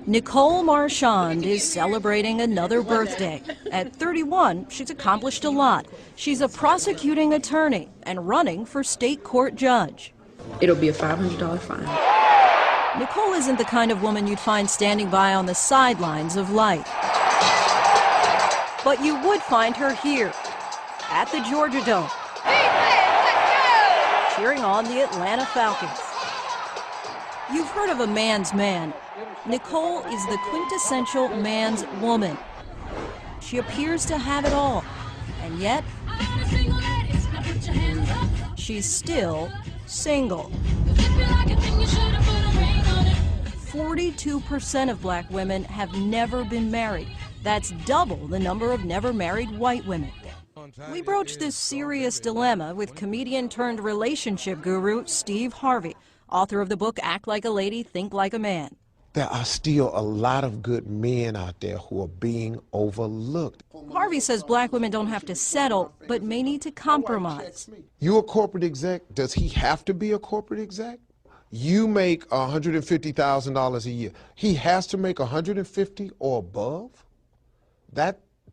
Nicole Marchand is celebrating another birthday. At 31, she's accomplished a lot. She's a prosecuting attorney and running for state court judge. It'll be a $500 fine. Nicole isn't the kind of woman you'd find standing by on the sidelines of life. But you would find her here, at the Georgia Dome, cheering on the Atlanta Falcons. You've heard of a man's man. Nicole is the quintessential man's woman. She appears to have it all, and yet she's still single. 42% of black women have never been married. That's double the number of never married white women. We broached this serious dilemma with comedian turned relationship guru Steve Harvey, author of the book Act Like a Lady, Think Like a Man. There are still a lot of good men out there who are being overlooked. Harvey says black women don't have to settle, but may need to compromise. You a corporate exec? Does he have to be a corporate exec? You make $150,000 a year. He has to make $150,000 or above?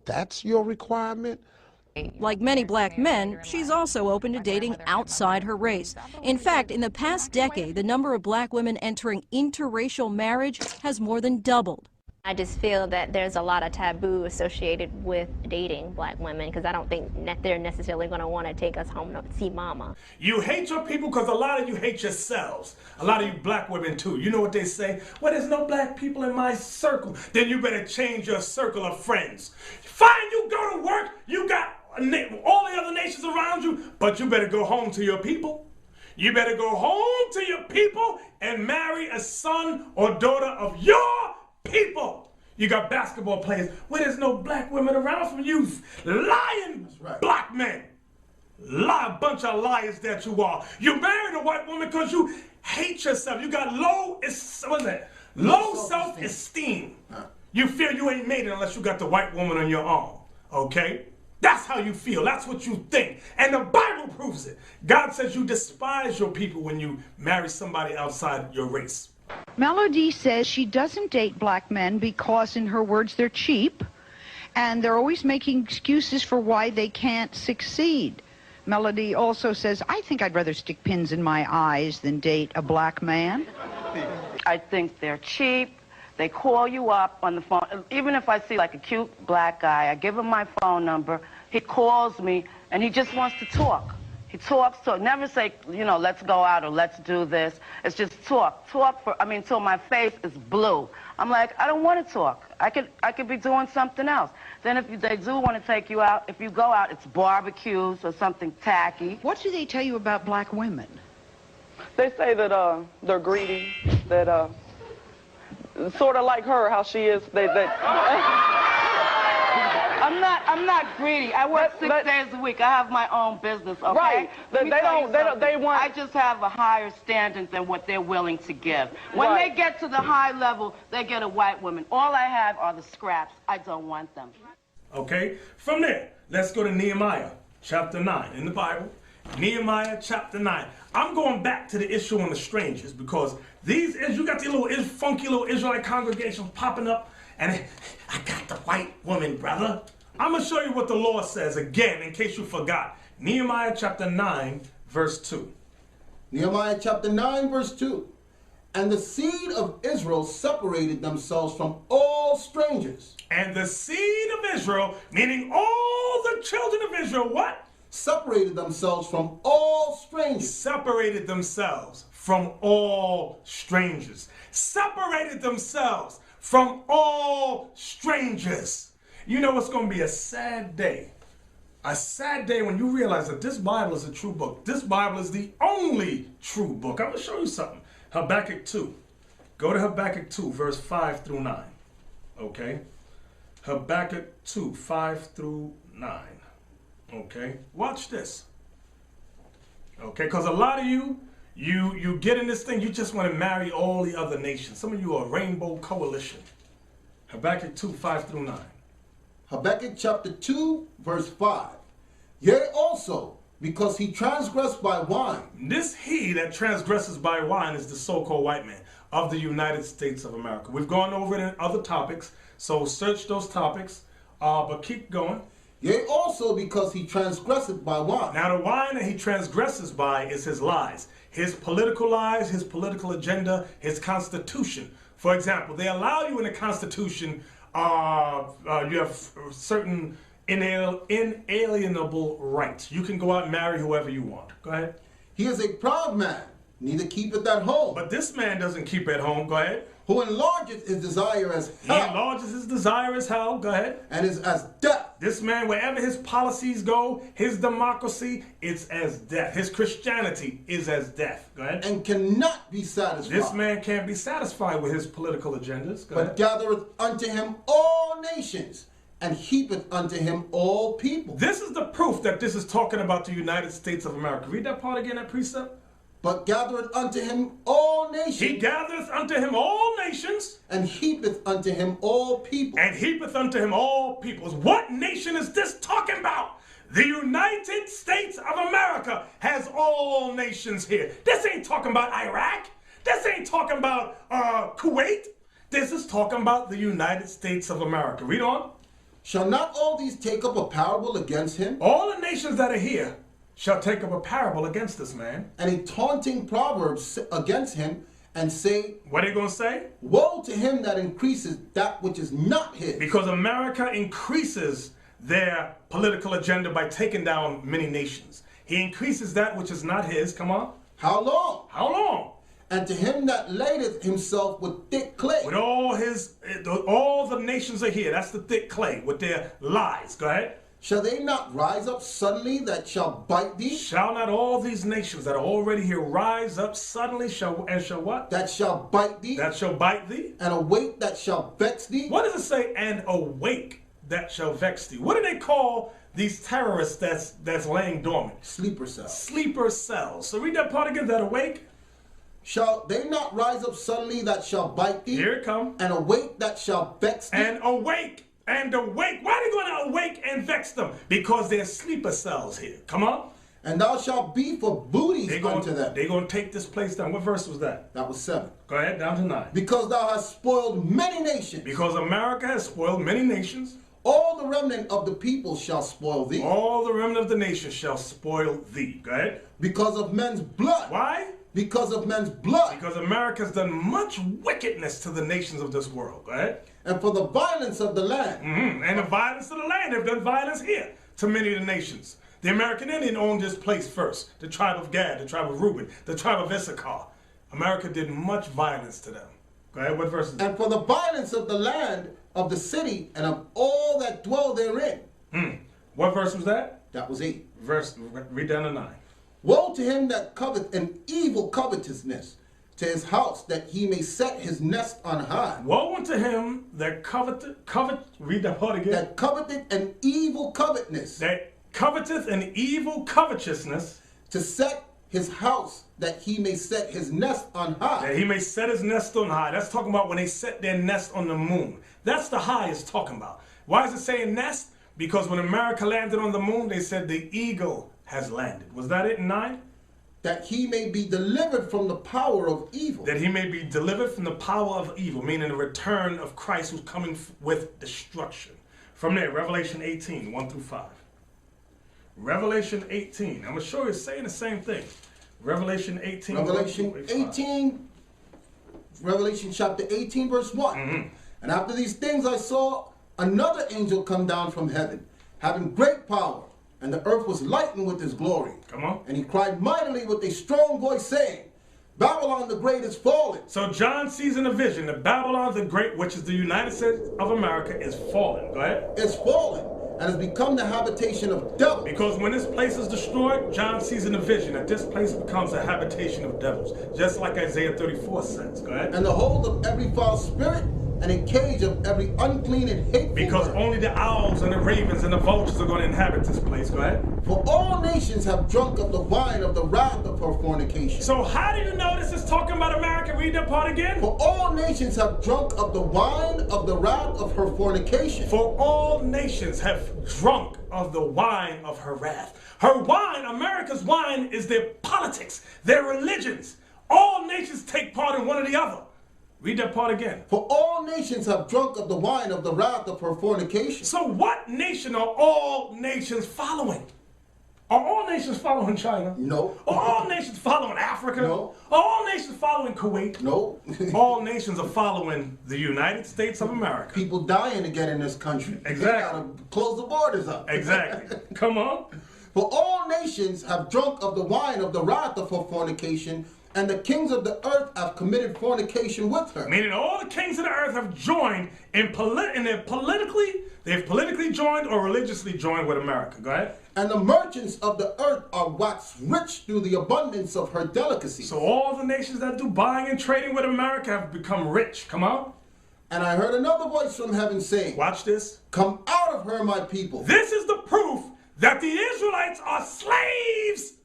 That's your requirement? Like many black men, she's also open to dating outside her race. In fact, in the past decade, the number of black women entering interracial marriage has more than doubled. I just feel that there's a lot of taboo associated with dating black women because I don't think that they're necessarily going to want to take us home to see mama. You hate your people because a lot of you hate yourselves. A lot of you black women too. You know what they say? Well, there's no black people in my circle. Then you better change your circle of friends. Fine, you go to work, you got all the other nations around you, but you better go home to your people. You better go home to your people and marry a son or daughter of your people. You got basketball players where there's no black women around from you lying black men. A bunch of liars that you are. You married a white woman because you hate yourself. You got low self-esteem. You feel you ain't made it unless you got the white woman on your arm. Okay? That's how you feel. That's what you think. And the Bible proves it. God says you despise your people when you marry somebody outside your race. Melody says she doesn't date black men because, in her words, they're cheap, and they're always making excuses for why they can't succeed. Melody also says, I think I'd rather stick pins in my eyes than date a black man. I think they're cheap. They call you up on the phone. Even if I see like a cute black guy, I give him my phone number. He calls me, and he just wants to talk. He talks, never say, you know, let's go out or let's do this. It's just talk till my face is blue. I'm like, I don't want to talk. I could be doing something else. Then if they do want to take you out, if you go out, it's barbecues or something tacky. What do they tell you about black women? They say that they're greedy, that sort of like her, how she is. I'm not greedy. I work 6 days a week. I have my own business, okay? Right. I just have a higher standard than what they're willing to give. When they get to the high level, they get a white woman. All I have are the scraps. I don't want them. Okay? From there, let's go to Nehemiah chapter 9 in the Bible. Nehemiah chapter 9. I'm going back to the issue on the strangers because you got these funky little Israelite congregations popping up, and I got the white woman, brother. I'm going to show you what the law says again in case you forgot. Nehemiah chapter 9, verse 2. Nehemiah chapter 9, verse 2. And the seed of Israel separated themselves from all strangers. And the seed of Israel, meaning all the children of Israel, what? Separated themselves from all strangers. Separated themselves from all strangers. Separated themselves from all strangers. You know it's going to be a sad day. A sad day when you realize that this Bible is a true book. This Bible is the only true book. I'm going to show you something. Habakkuk 2. Go to Habakkuk 2, verse 5 through 9. Okay? Habakkuk 2, 5 through 9. Okay? Watch this. Okay? Because a lot of you get in this thing, you just want to marry all the other nations. Some of you are a rainbow coalition. Habakkuk 2, 5 through 9. Habakkuk chapter 2, verse 5. Yea, also, because he transgressed by wine. This he that transgresses by wine is the so-called white man of the United States of America. We've gone over it in other topics, so search those topics, but keep going. Yea, also because he transgresseth by wine. Now the wine that he transgresses by is his lies, his political agenda, his constitution. For example, they allow you in the Constitution, you have certain inalienable rights. You can go out and marry whoever you want. Go ahead. He is a proud man, neither keepeth at home. But this man doesn't keep at home. Go ahead. Who enlargeth his desire as hell. He enlarges his desire as hell. Go ahead. And is as death. This man, wherever his policies go, his democracy, it's as death. His Christianity is as death. Go ahead. And cannot be satisfied. This man can't be satisfied with his political agendas. Go ahead. Gathereth unto him all nations, and heapeth unto him all people. This is the proof that this is talking about the United States of America. Read that part again, that precept. But gathereth unto him all nations. He gathereth unto him all nations. And heapeth unto him all people. And heapeth unto him all peoples. What nation is this talking about? The United States of America has all nations here. This ain't talking about Iraq. This ain't talking about Kuwait. This is talking about the United States of America. Read on. Shall not all these take up a parable against him? All the nations that are here shall take up a parable against this man. And a taunting proverb against him, and say, what are they going to say? Woe to him that increases that which is not his. Because America increases their political agenda by taking down many nations. He increases that which is not his. Come on. How long? How long? And to him that ladeth himself with thick clay. With all the nations are here. That's the thick clay with their lies. Go ahead. Shall they not rise up suddenly that shall bite thee? Shall not all these nations that are already here rise up suddenly shall what? That shall bite thee. That shall bite thee. And awake that shall vex thee. What does it say? And awake that shall vex thee. What do they call these terrorists that's laying dormant? Sleeper cells. Sleeper cells. So read that part again. That awake. Shall they not rise up suddenly that shall bite thee? Here it comes. And awake that shall vex thee. And awake. And awake. Why are they going to awake and vex them? Because they're sleeper cells here. Come on. And thou shalt be for booties unto them. They're going to take this place down. What verse was that? That was 7. Go ahead, down to 9. Because thou hast spoiled many nations. Because America has spoiled many nations. All the remnant of the people shall spoil thee. All the remnant of the nations shall spoil thee. Go ahead. Because of men's blood. Why? Because of men's blood. Because America's done much wickedness to the nations of this world. Go ahead. And for the violence of the land. And the violence of the land. They've done violence here to many of the nations. The American Indian owned this place first. The tribe of Gad, the tribe of Reuben, the tribe of Issachar. America did much violence to them. Go ahead, what verse is that? And for the violence of the land, of the city, and of all that dwell therein. What verse was that? That was 8. Read down to 9. Woe to him that coveteth an evil covetousness to his house, that he may set his nest on high. Woe unto him that read that part again. That coveteth an evil covetousness. That coveteth an evil covetousness. To set his house, that he may set his nest on high. That he may set his nest on high. That's talking about when they set their nest on the moon. That's the high it's talking about. Why is it saying nest? Because when America landed on the moon, they said the eagle has landed. Was that it in 9? That he may be delivered from the power of evil. That he may be delivered from the power of evil, meaning the return of Christ who's coming with destruction. From there, Revelation 18, 1 through 5. Revelation 18. I'm going to show you it's saying the same thing. Revelation 18. Revelation 18, Revelation chapter 18, verse 1. And after these things I saw another angel come down from heaven, having great power, and the earth was lightened with his glory. Come on. And he cried mightily with a strong voice, saying, Babylon the Great is fallen. So John sees in a vision that Babylon the Great, which is the United States of America, is fallen. Go ahead. It's fallen, and has become the habitation of devils. Because when this place is destroyed, John sees in a vision that this place becomes a habitation of devils. Just like Isaiah 34 says. Go ahead. And the hold of every foul spirit, and a cage of every unclean and hateful Because bird. only the owls and the ravens and the vultures are going to inhabit this place. Go ahead. For all nations have drunk of the wine of the wrath of her fornication. So how do you know this is talking about America? Read that part again. For all nations have drunk of the wine of the wrath of her fornication. For all nations have drunk of the wine of her wrath. Her wine, America's wine, is their politics, their religions. All nations take part in one or the other. Read that part again. For all nations have drunk of the wine of the wrath of her fornication. So what nation are all nations following? Are all nations following China? No. Are all nations following Africa? No. Are all nations following Kuwait? No. All nations are following the United States of America. People dying to get in this country. Exactly. They gotta close the borders up. Exactly. Come on. For all nations have drunk of the wine of the wrath of her fornication, and the kings of the earth have committed fornication with her. Meaning all the kings of the earth have joined they've politically joined or religiously joined with America. Go ahead. And the merchants of the earth are waxed rich through the abundance of her delicacies. So all the nations that do buying and trading with America have become rich. Come on. And I heard another voice from heaven saying, watch this. Come out of her, my people. This is the proof that the Israelites are slaves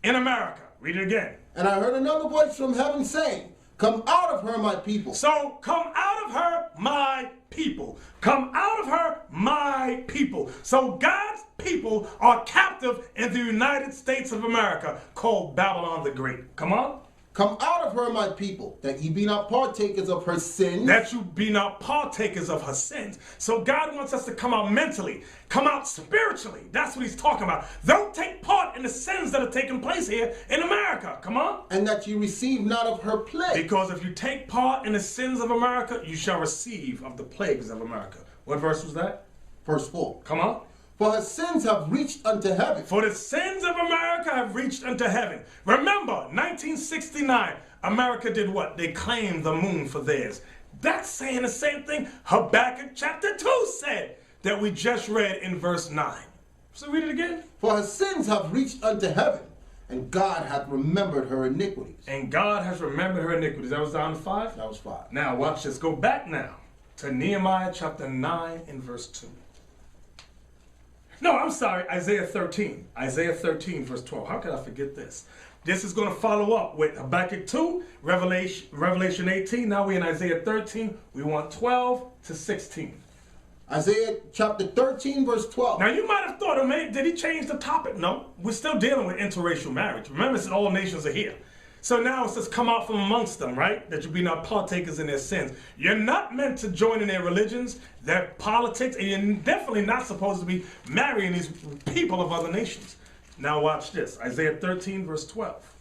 in America. Read it again. And I heard another voice from heaven saying, Come out of her, my people. So come out of her, my people. Come out of her, my people. So God's people are captive in the United States of America, called Babylon the Great. Come on. Come out of her, my people, that ye be not partakers of her sins. That you be not partakers of her sins. So God wants us to come out mentally, come out spiritually. That's what he's talking about. Don't take part in the sins that are taking place here in America. Come on. And that you receive not of her plague. Because if you take part in the sins of America, you shall receive of the plagues of America. What verse was that? Verse 4. Come on. For her sins have reached unto heaven. For the sins of America have reached unto heaven. Remember, 1969, America did what? They claimed the moon for theirs. That's saying the same thing Habakkuk chapter 2 said that we just read in verse 9. So read it again. For her sins have reached unto heaven, and God hath remembered her iniquities. And God has remembered her iniquities. That was down to 5? That was 5. Now watch this. Go back now to Nehemiah chapter 9 and verse 2. No, I'm sorry, Isaiah 13. Isaiah 13, verse 12. How could I forget this? This is going to follow up with Habakkuk 2, Revelation 18. Now we're in Isaiah 13. We want 12 to 16. Isaiah chapter 13, verse 12. Now you might have thought, oh, man, did he change the topic? No, we're still dealing with interracial marriage. Remember, it said all nations are here. So now it says, come out from amongst them, right? That you be not partakers in their sins. You're not meant to join in their religions, their politics, and you're definitely not supposed to be marrying these people of other nations. Now watch this. Isaiah 13, verse 12.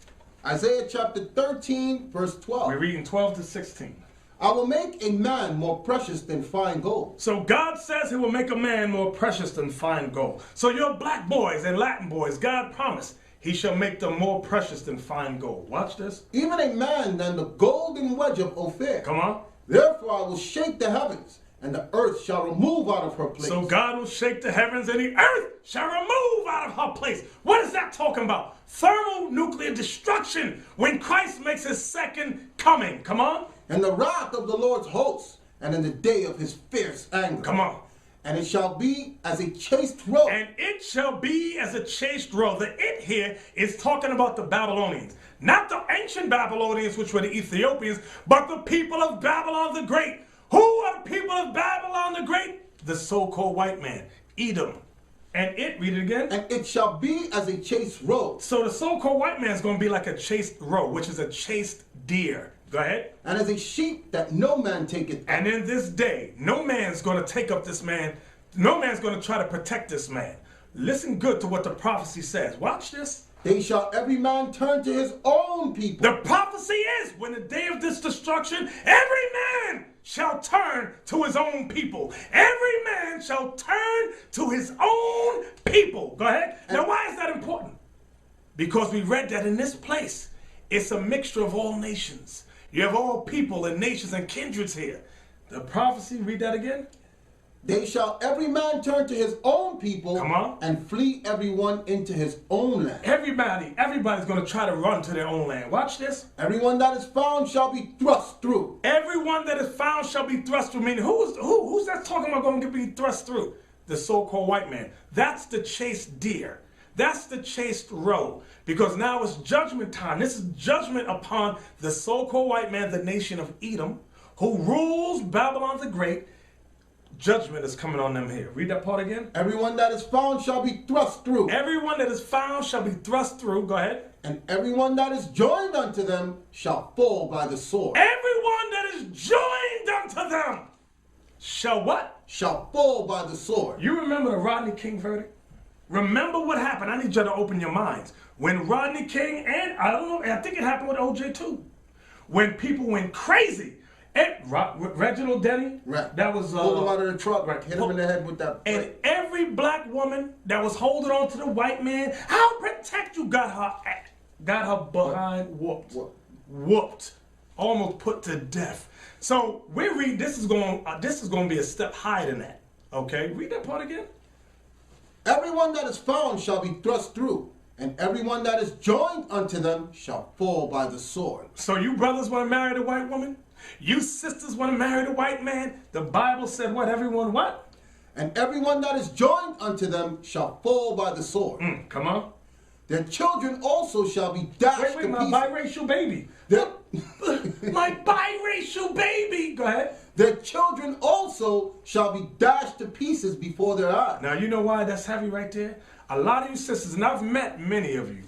Isaiah chapter 13, verse 12. We're reading 12 to 16. I will make a man more precious than fine gold. So God says he will make a man more precious than fine gold. So your black boys and Latin boys, God promised, he shall make them more precious than fine gold. Watch this. Even a man than the golden wedge of Ophir. Come on. Therefore I will shake the heavens, and the earth shall remove out of her place. So God will shake the heavens, and the earth shall remove out of her place. What is that talking about? Thermonuclear destruction when Christ makes his second coming. Come on. And the wrath of the Lord's hosts, and in the day of his fierce anger. Come on. And it shall be as a chaste robe. And it shall be as a chaste robe. The it here is talking about the Babylonians. Not the ancient Babylonians, which were the Ethiopians, but the people of Babylon the Great. Who are the people of Babylon the Great? The so-called white man, Edom. And it, read it again. And it shall be as a chaste robe. So the so-called white man is going to be like a chaste robe, which is a chaste deer. Go ahead. And as a sheep that no man taketh. And in this day, no man's going to take up this man. No man's going to try to protect this man. Listen good to what the prophecy says. Watch this. They shall every man turn to his own people. The prophecy is, when the day of this destruction, every man shall turn to his own people. Every man shall turn to his own people. Go ahead. Now, why is that important? Because we read that in this place, it's a mixture of all nations. You have all people and nations and kindreds here. The prophecy, read that again. They shall every man turn to his own people. Come on. And flee everyone into his own land. Everybody's going to try to run to their own land. Watch this. Everyone that is found shall be thrust through. Everyone that is found shall be thrust through. Meaning, who's that talking about going to be thrust through? The so-called white man. That's the chased deer. That's the chased roe. Because now it's judgment time. This is judgment upon the so-called white man, the nation of Edom, who rules Babylon the Great. Judgment is coming on them here. Read that part again. Everyone that is found shall be thrust through. Everyone that is found shall be thrust through. Go ahead. And everyone that is joined unto them shall fall by the sword. Everyone that is joined unto them shall what? Shall fall by the sword. You remember the Rodney King verdict? Remember what happened. I need you to open your minds. When Rodney King and, I think it happened with OJ too. When people went crazy. Reginald Denny, right. That was pulled him out of the truck, right. Hit him in the head with that. And every black woman that was holding on to the white man, I'll protect you, got her behind whooped, almost put to death. So we read this is going to be a step higher than that. Okay, read that part again. Everyone that is found shall be thrust through, and everyone that is joined unto them shall fall by the sword. So you brothers want to marry the white woman? You sisters want to marry the white man? The Bible said what? Everyone what? And everyone that is joined unto them shall fall by the sword. Come on. Their children also shall be dashed to my pieces. Biracial baby. My biracial baby. Go ahead. Their children also shall be dashed to pieces before their eyes. Now, you know why that's heavy right there? A lot of you sisters, and I've met many of you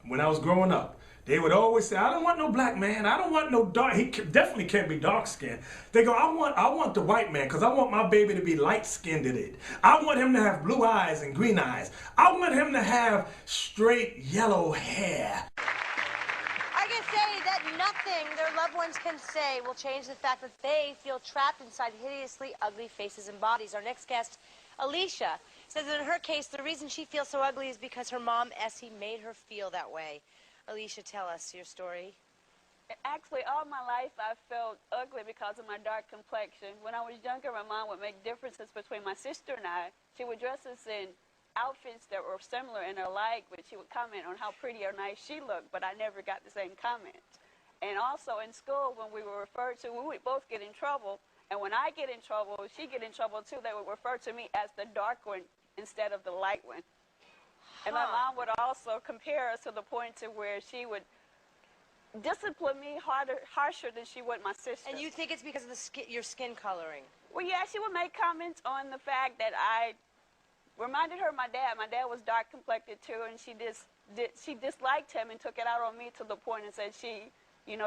when I was growing up, they would always say, I don't want no black man. I don't want no dark. He definitely can't be dark skinned. They go, I want the white man because I want my baby to be light skinned in it. I want him to have blue eyes and green eyes. I want him to have straight yellow hair. I can say that nothing their loved ones can say will change the fact that they feel trapped inside hideously ugly faces and bodies. Our next guest, Alicia, says that in her case, the reason she feels so ugly is because her mom, Essie, made her feel that way. Alicia, tell us your story. Actually, all my life I felt ugly because of my dark complexion. When I was younger, my mom would make differences between my sister and I. She would dress us in outfits that were similar and alike, but she would comment on how pretty or nice she looked, but I never got the same comment. And also in school, when we were referred to, we would both get in trouble. And when I get in trouble, she get in trouble too. They would refer to me as the dark one instead of the light one. And my mom would also compare us to the point to where she would discipline me harsher than she would my sister. And you think it's because of your skin coloring? Well, yeah, she would make comments on the fact that I reminded her of my dad. My dad was dark complected too, and she disliked him and took it out on me to the point and said she,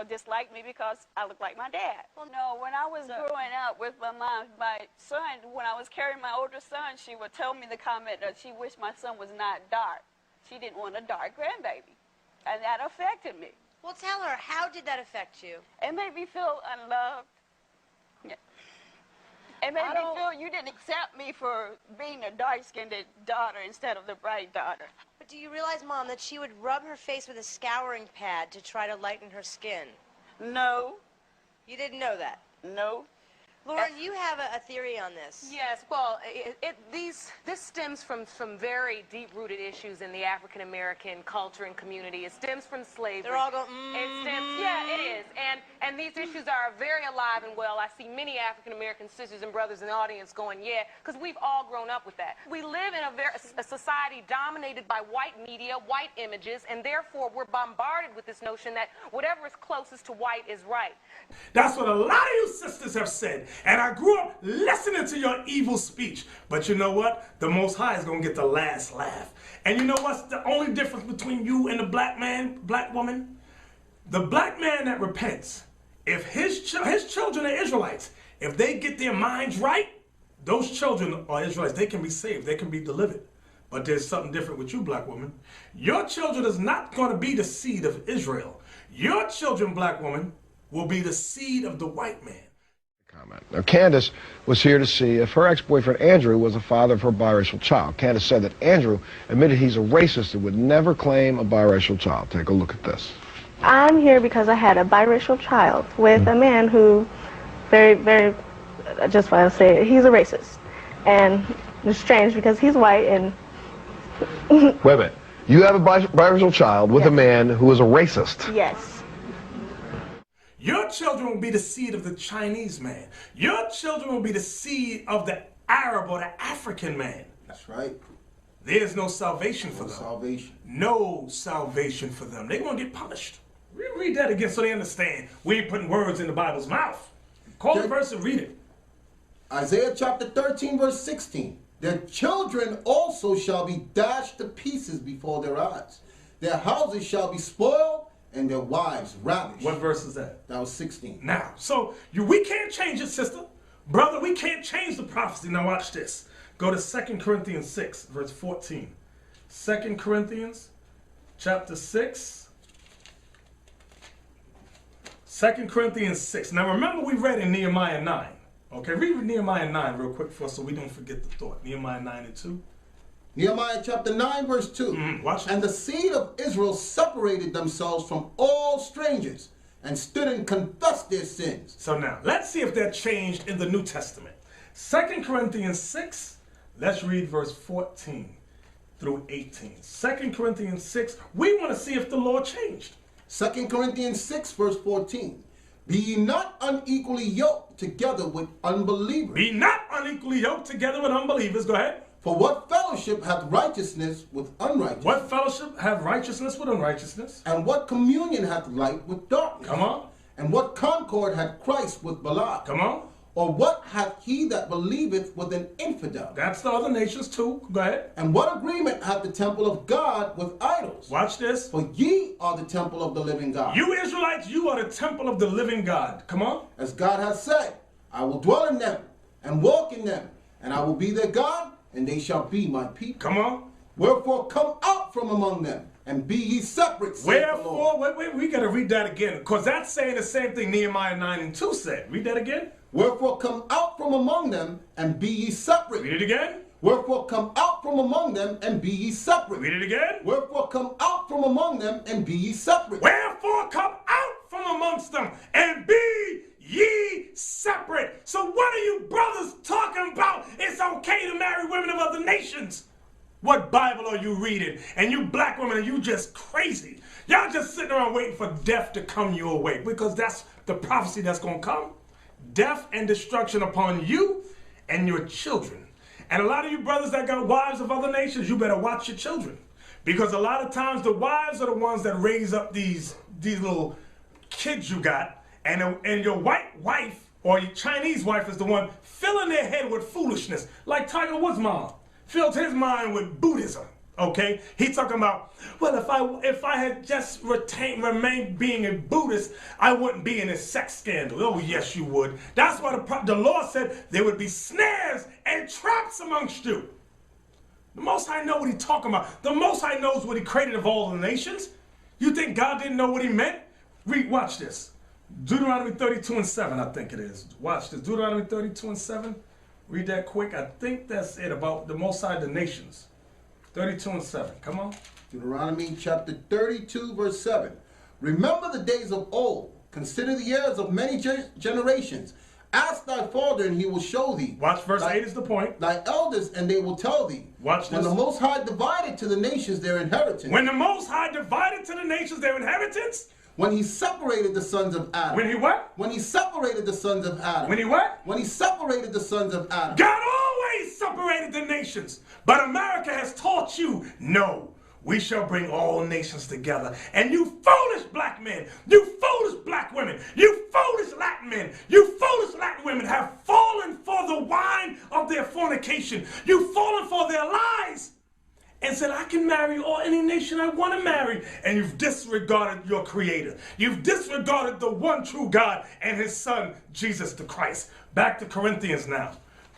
disliked me because I looked like my dad. Well, no, when I was growing up with my mom, my son, when I was carrying my older son, she would tell me the comment that she wished my son was not dark. She didn't want a dark grandbaby, and that affected me. Well, tell her, how did that affect you? It made me feel unloved. Yeah. It made me feel you didn't accept me for being a dark-skinned daughter instead of the bright daughter. But do you realize, Mom, that she would rub her face with a scouring pad to try to lighten her skin? No. You didn't know that? No. Lauren, you have a theory on this. Yes, well, this stems from very deep-rooted issues in the African-American culture and community. It stems from slavery. They're all going, Yeah, it is. And these issues are very alive and well. I see many African-American sisters and brothers in the audience going, yeah, because we've all grown up with that. We live in a society dominated by white media, white images, and therefore we're bombarded with this notion that whatever is closest to white is right. That's what a lot of you sisters have said. And I grew up listening to your evil speech. But you know what? The Most High is going to get the last laugh. And you know what's the only difference between you and the black man, black woman? The black man that repents, if his children are Israelites, if they get their minds right, those children are Israelites. They can be saved. They can be delivered. But there's something different with you, black woman. Your children is not going to be the seed of Israel. Your children, black woman, will be the seed of the white man. Now, Candace was here to see if her ex-boyfriend Andrew was the father of her biracial child. Candace said that Andrew admitted he's a racist and would never claim a biracial child. Take a look at this. I'm here because I had a biracial child with a man who, just what I'll say, he's a racist. And it's strange because he's white and... Wait a minute. You have a biracial child with a man who is a racist. Yes. Your children will be the seed of the Chinese man. Your children will be the seed of the Arab or the African man. That's right. There's no salvation for them. Salvation. No salvation for them. They're going to get punished. Read that again so they understand. We ain't putting words in the Bible's mouth. Call the verse and read it. Isaiah chapter 13, verse 16. Their children also shall be dashed to pieces before their eyes. Their houses shall be spoiled, and their wives ravished. What verse is that? That was 16. Now, so we can't change it, sister. Brother, we can't change the prophecy. Now watch this. Go to 2 Corinthians 6, verse 14. 2 Corinthians chapter 6. 2 Corinthians 6. Now remember we read in Nehemiah 9. Okay, read Nehemiah 9 real quick for us so we don't forget the thought. Nehemiah 9 and 2. Nehemiah chapter 9, verse 2. Watch it. And the seed of Israel separated themselves from all strangers and stood and confessed their sins. So now, let's see if that changed in the New Testament. 2 Corinthians 6, let's read verse 14 through 18. 2 Corinthians 6, we want to see if the law changed. 2 Corinthians 6, verse 14. Be ye not unequally yoked together with unbelievers. Be not unequally yoked together with unbelievers. Go ahead. For what fellowship hath righteousness with unrighteousness? What fellowship hath righteousness with unrighteousness? And what communion hath light with darkness? Come on. And what concord hath Christ with Belial? Come on. Or what hath he that believeth with an infidel? That's the other nations too. Go ahead. And what agreement hath the temple of God with idols? Watch this. For ye are the temple of the living God. You Israelites, you are the temple of the living God. Come on. As God hath said, I will dwell in them and walk in them, and I will be their God, and they shall be my people. Come on. Wherefore come out from among them, and be ye separate. Wherefore, wait, we got to read that again, because that's saying the same thing Nehemiah 9 and 2 said. Read that again. Wherefore come out from among them, and be ye separate. Read it again. Wherefore come out from among them, and be ye separate. Read it again. Wherefore come out from among them, and be ye separate. Wherefore come out from amongst them, and be ye separate. So what are you brothers talking about? It's okay to marry women of other nations. What Bible are you reading? And you black women, are you just crazy? Y'all just sitting around waiting for death to come your way, because that's the prophecy that's going to come. Death and destruction upon you and your children. And a lot of you brothers that got wives of other nations, you better watch your children. Because a lot of times the wives are the ones that raise up these little kids you got. And your white wife or your Chinese wife is the one filling their head with foolishness. Like Tiger Woods' mom filled his mind with Buddhism. Okay? He's talking about, well, if I had just remained being a Buddhist, I wouldn't be in a sex scandal. Oh, yes, you would. That's why the law said there would be snares and traps amongst you. The Most High know what he's talking about. The Most High knows what he created of all the nations. You think God didn't know what he meant? Watch this. Deuteronomy 32 and 7, I think it is. Watch this. Deuteronomy 32 and 7. Read that quick. I think that's it about the Most High, the nations. 32 and 7. Come on. Deuteronomy chapter 32, verse 7. Remember the days of old. Consider the years of many generations. Ask thy father, and he will show thee. Watch verse 8 is the point. Thy elders, and they will tell thee. Watch this. When the Most High divided to the nations their inheritance. When the Most High divided to the nations their inheritance. When he separated the sons of Adam. When he what? When he separated the sons of Adam. When he what? When he separated the sons of Adam. God always separated the nations. But America has taught you, no, we shall bring all nations together. And you foolish black men, you foolish black women, you foolish Latin men, you foolish Latin women have fallen for the wine of their fornication. You've fallen for their lies. And said, I can marry any nation I want to marry. And you've disregarded your creator. You've disregarded the one true God and his son, Jesus the Christ. Back to Corinthians now.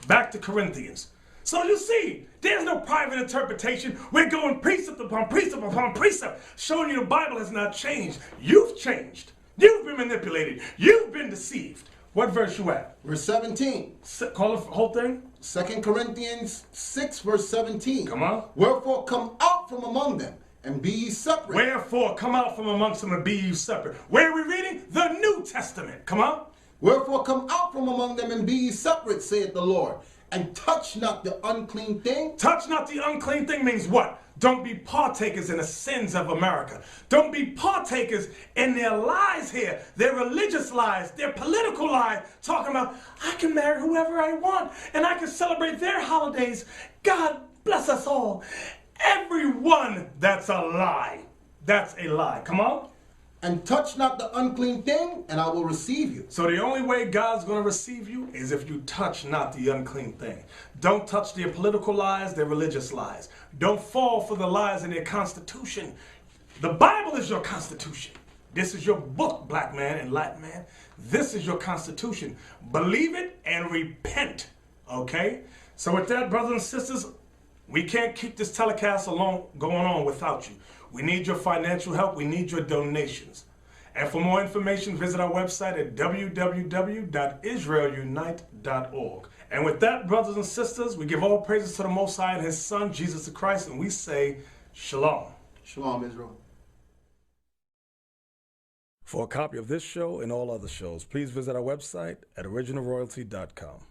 Back to Corinthians. So you see, there's no private interpretation. We're going precept upon precept upon precept, showing you the Bible has not changed. You've changed. You've been manipulated. You've been deceived. What verse you at? Verse 17. Call the whole thing? 2 Corinthians 6, verse 17. Come on. Wherefore come out from among them, and be ye separate. Wherefore come out from amongst them and be ye separate. Where are we reading? The New Testament. Come on. Wherefore come out from among them, and be ye separate, saith the Lord. And touch not the unclean thing. Touch not the unclean thing means what? Don't be partakers in the sins of America. Don't be partakers in their lies here. Their religious lies, their political lies, talking about, I can marry whoever I want and I can celebrate their holidays. God bless us all. Everyone, that's a lie. That's a lie. Come on. And touch not the unclean thing, and I will receive you. So the only way God's going to receive you is if you touch not the unclean thing. Don't touch their political lies, their religious lies. Don't fall for the lies in their constitution. The Bible is your constitution. This is your book, black man and Latin man. This is your constitution. Believe it and repent, okay? So with that, brothers and sisters, we can't keep this telecast going on without you. We need your financial help. We need your donations. And for more information, visit our website at www.israelunite.org. And with that, brothers and sisters, we give all praises to the Most High and His Son, Jesus Christ, and we say, Shalom. Shalom, Israel. For a copy of this show and all other shows, please visit our website at originalroyalty.com.